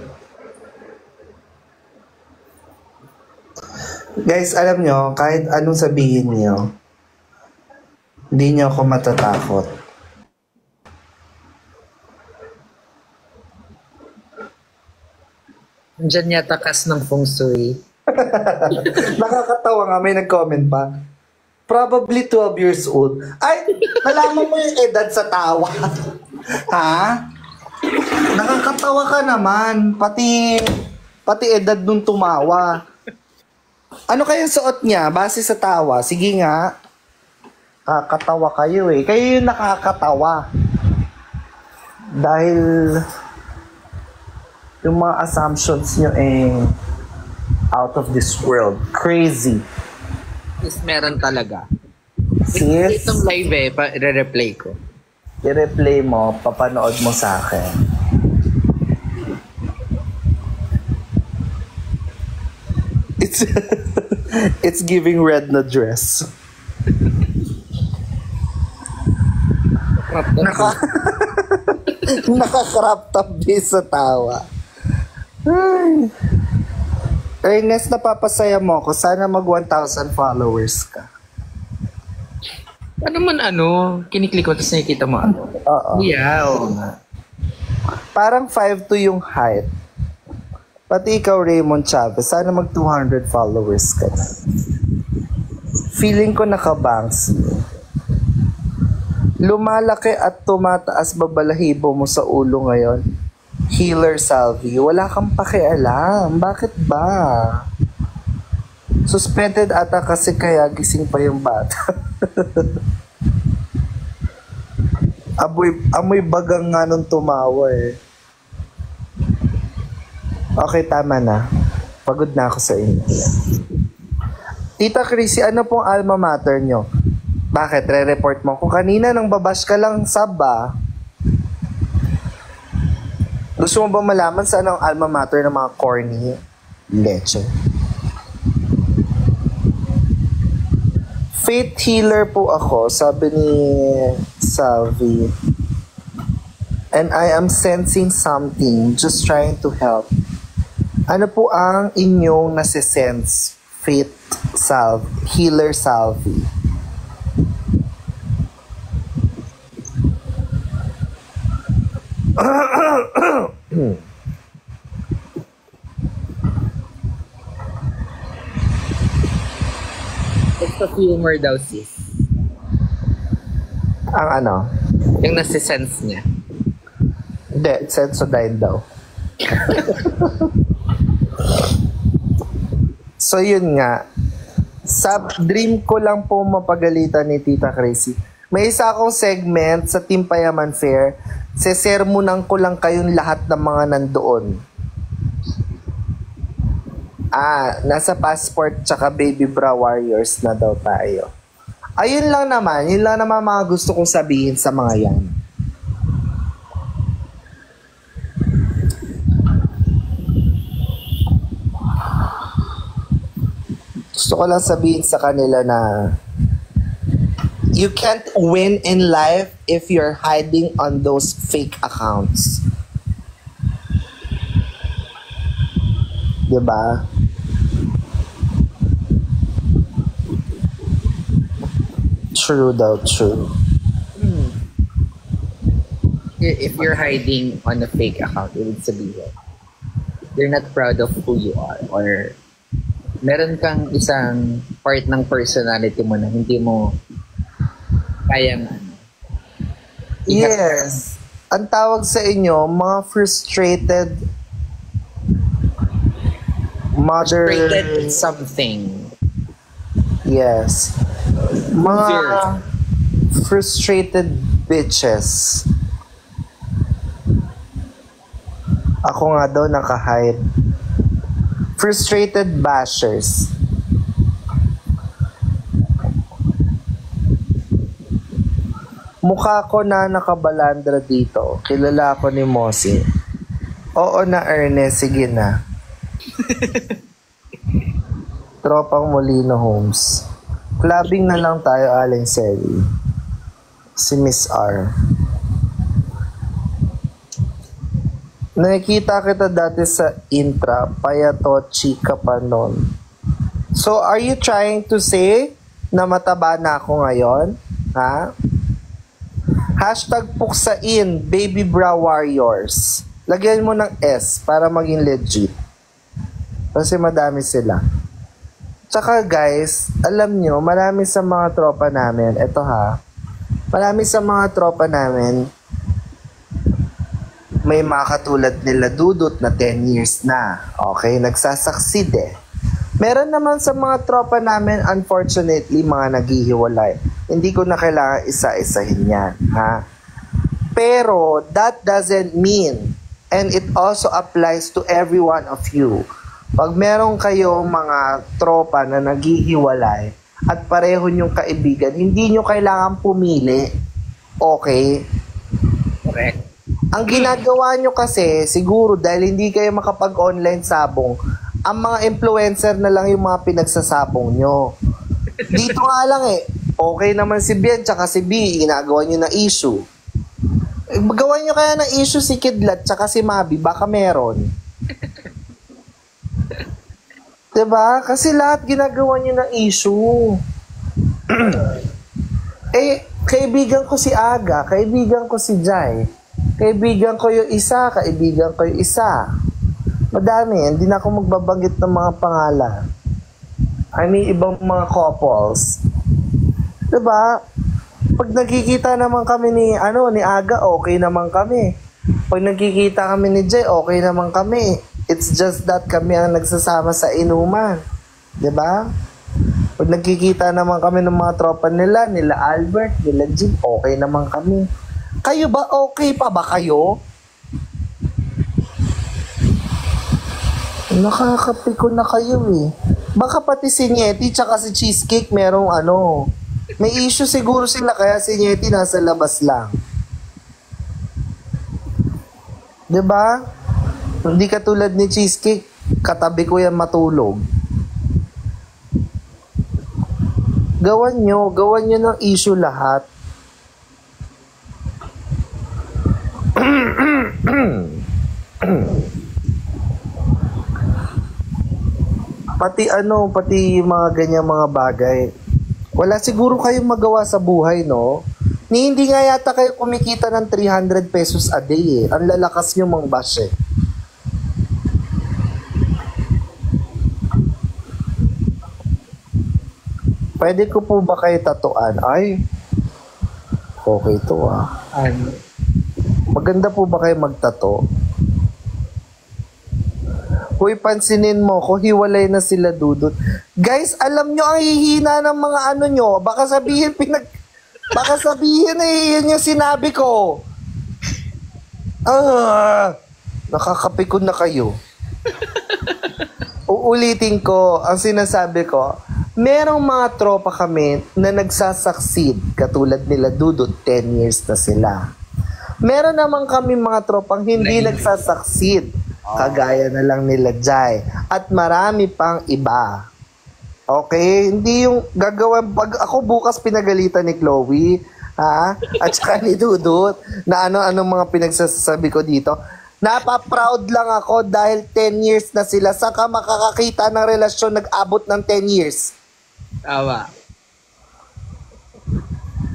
Guys, alam nyo, kahit anong sabihin nyo, hindi nyo ako matatakot. Diyan yata kas ng feng shui. Nakakatawa nga, may nag-comment pa. Probably 12 years old. Ay, nalaman mo yung edad sa tawa. Ha? Nakakatawa ka naman. Pati edad nung tumawa. Ano kayang suot niya? Base sa tawa. Sige nga. Kakatawa kayo eh. Kayo yung nakakatawa. Dahil yung mga assumptions nyo eh out of this world. Crazy. Yes, meron talaga. Sis, Itong live eh, re-replay ko. i-replay mo, papanood mo sa akin. It's it's giving red na dress. Naka-crop top din sa tawa. Ay. Ernest, napapasaya mo ako. Sana mag 1,000 followers ka. Ano man ano, kiniklik ko tapos nakikita mo ano. Oo. Yeah, oo nga. Parang 5'2" yung height. Pati ikaw, Raymond Chavez, sana mag 200 followers ka na. Feeling ko nakabangs. Lumalaki at tumataas babalahibo mo sa ulo ngayon. Healer Salvi, wala kang pakialam. Bakit ba? Suspended ata kasi kaya gising pa yung bata. Amoy bagang nga nung tumawa eh. Okay, tama na. Pagod na ako sa inyo. Tita Chrissy, ano pong alma mater nyo? Bakit? Re-report mo? Kung kanina nang babash ka lang sub ba? Gusto mo ba malaman saan ang alma mater ng mga corny leche? Faith healer po ako, sabi ni Salvi. And I am sensing something, just trying to help. Ano po ang inyong nasisense, Faith Healer Salvi? It's a humor daw sis. Ang ano? Yung nasi-sense niya. Hindi, Sensodyne daw. So yun nga, dream ko lang po mapagalitan ni Tita Crazy. May isa akong segment sa Team Payaman Fair. Sesermonan ko lang kayong lahat ng mga nandoon. Nasa Passport tsaka Baby Bra Warriors na daw tayo. Ayun lang naman, yun lang naman mga gusto kong sabihin sa mga yan. Gusto ko lang sabihin sa kanila na you can't win in life if you're hiding on those fake accounts. Diba? True daw, true. If you're hiding on a fake account, ibig sabihin, you're not proud of who you are, or meron kang isang part ng personality mo na hindi mo kayang Yes. Ang tawag sa inyo, mga frustrated mother... Frustrated something. Yes. Mga frustrated bitches. Ako nga daw naka-hide. Frustrated bashers. Mukha ko na nakabalandra dito. Kilala ko ni Mosi. Oo na, Ernest. Sige na. Tropang Molino Homes. Clubbing na lang tayo, Aling Sally. Si Miss R. Nakikita kita dati sa intra, payato, chika pa nun. So, are you trying to say na mataba na ako ngayon? Ha? Hashtag puksain, baby bra warriors. Lagyan mo ng S para maging legit. Kasi madami sila. Tsaka guys, alam nyo, marami sa mga tropa namin, eto ha, marami sa mga tropa namin, may mga katulad nila Dudut na 10 years na. Okay, nagsasucceed eh. Meron naman sa mga tropa namin, unfortunately, mga naghihiwalay. Hindi ko na kailangan isa-isahin yan. Ha? Pero, that doesn't mean, and it also applies to every one of you. Pag meron kayong mga tropa na naghihiwalay at pareho nyong kaibigan, hindi nyo kailangan pumili. Okay? Correct. Ang ginagawa nyo kasi, siguro dahil hindi kayo makapag-online sabong, ang mga influencer na lang yung mga pinagsasabong nyo. Dito nga lang eh, okay naman si Bien tsaka si B, ginagawa nyo na issue. Gawa nyo kaya ng issue si Kidlat tsaka si Mabi, baka meron. Diba? Kasi lahat ginagawa nyo ng issue. Eh, kaibigan ko si Aga, kaibigan ko si Jai, kaibigan ko yung isa, kaibigan ko yung isa. Madami, hindi na ako magbabanggit ng mga pangalan. I mean, ibang mga couples. Diba? Pag nagkikita naman kami ni Aga, okay naman kami. Pag nagkikita kami ni Jay, okay naman kami. It's just that kami ang nagsasama sa inuman. Diba? Pag nagkikita naman kami ng mga tropa nila Albert, nila Jim, okay naman kami. Kayo ba? Okay pa ba kayo? Nakakapiko na kayo eh. Baka pati si Nyeti tsaka si Cheesecake merong may issue siguro sila kaya si Nyeti nasa labas lang. Diba? Hindi katulad ni Cheesecake, katabi ko yan matulog. Gawan nyo ng issue lahat. Pati mga ganyang mga bagay. Wala siguro kayong magawa sa buhay, no? Hindi nga yata kayo kumikita ng 300 pesos a day eh. Ang lalakas nyo mang bash eh. Pwede ko po ba kayo tatuan? Ay, okay to ah. Maganda po ba kayo magtato? Uy, pansinin mo ko, hiwalay na sila Dudut. Guys, alam nyo ang hihina ng mga nyo. Baka sabihin yun yung sinabi ko. Nakakapikon na kayo. Uulitin ko, ang sinasabi ko, merong mga tropa kami na nagsasucceed, katulad nila Dudut, 10 years na sila. Meron naman kami mga tropang hindi nagsasucceed, kagaya na lang nila Jai, at marami pang iba. Okay? Hindi yung gagawin, pag ako bukas pinagalitan ni Chloe, at saka ni Dudut, na ano-anong mga pinagsasabi ko dito, napaproud lang ako dahil 10 years na sila. Saka makakakita ng relasyon nag-abot ng 10 years. Tawa.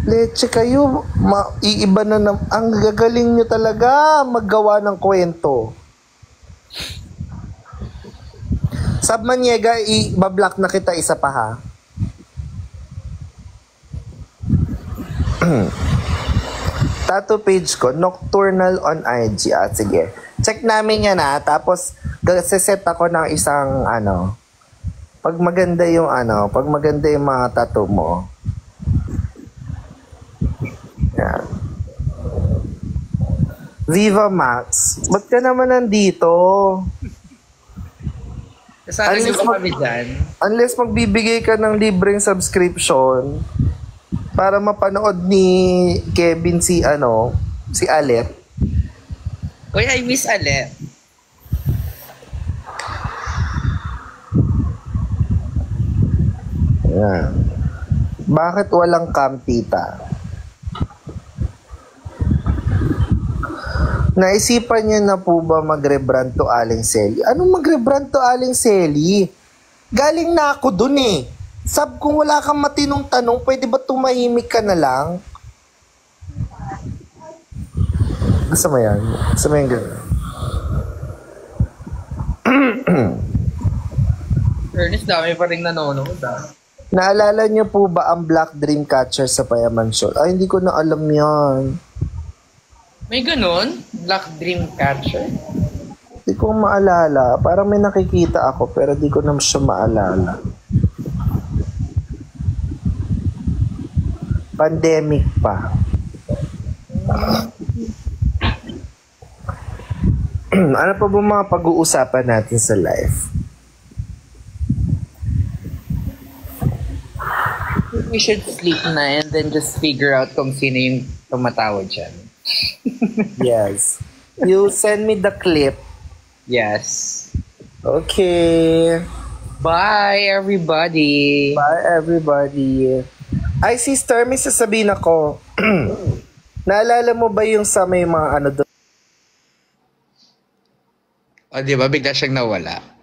Leche kayo, iiba na ang gagaling nyo talaga maggawa ng kwento. Sab Maniega, i-block na kita isa pa ha. Tattoo page ko, Nocturnal on IG. Sige. Check namin yan ha. Tapos, set ako ng isang pag maganda yung mga tattoo mo. Yan. Viva Max, ba't ka naman nandito? Sana di ba kami dyan? Unless magbibigay ka ng libreng subscription para mapanood ni Kevin si Alet. Uy, I miss Alet. Yan. Bakit walang cam, tita? Naisipan niyo na po ba mag-rebrand to Aling Selly? Anong mag-rebrand to Aling Selly? Galing na ako dun eh. Sab, kung wala kang matinong tanong, pwede ba tumahimik ka na lang? Gusto mo yan? Gusto mo yung gano'n? Ernest, dami pa rin nanonood ah. Naalala niyo po ba ang Black Dreamcatcher sa Payaman Show? Ay, hindi ko na alam yan. May ganun? Black Dreamcatcher? Hindi ko maalala. Parang may nakikita ako pero di ko na siya maalala. Pandemic pa. Ano pa ba mga pag-uusapan natin sa life? We should sleep na and then just figure out kung sino yung tumatawag dyan. Yes. You send me the clip. Yes. Okay. Bye, everybody. Bye, everybody. Ay, sister, may sasabihin ako. Naalala mo ba yung sa may mga doon? O, di ba? Bigla siyang nawala.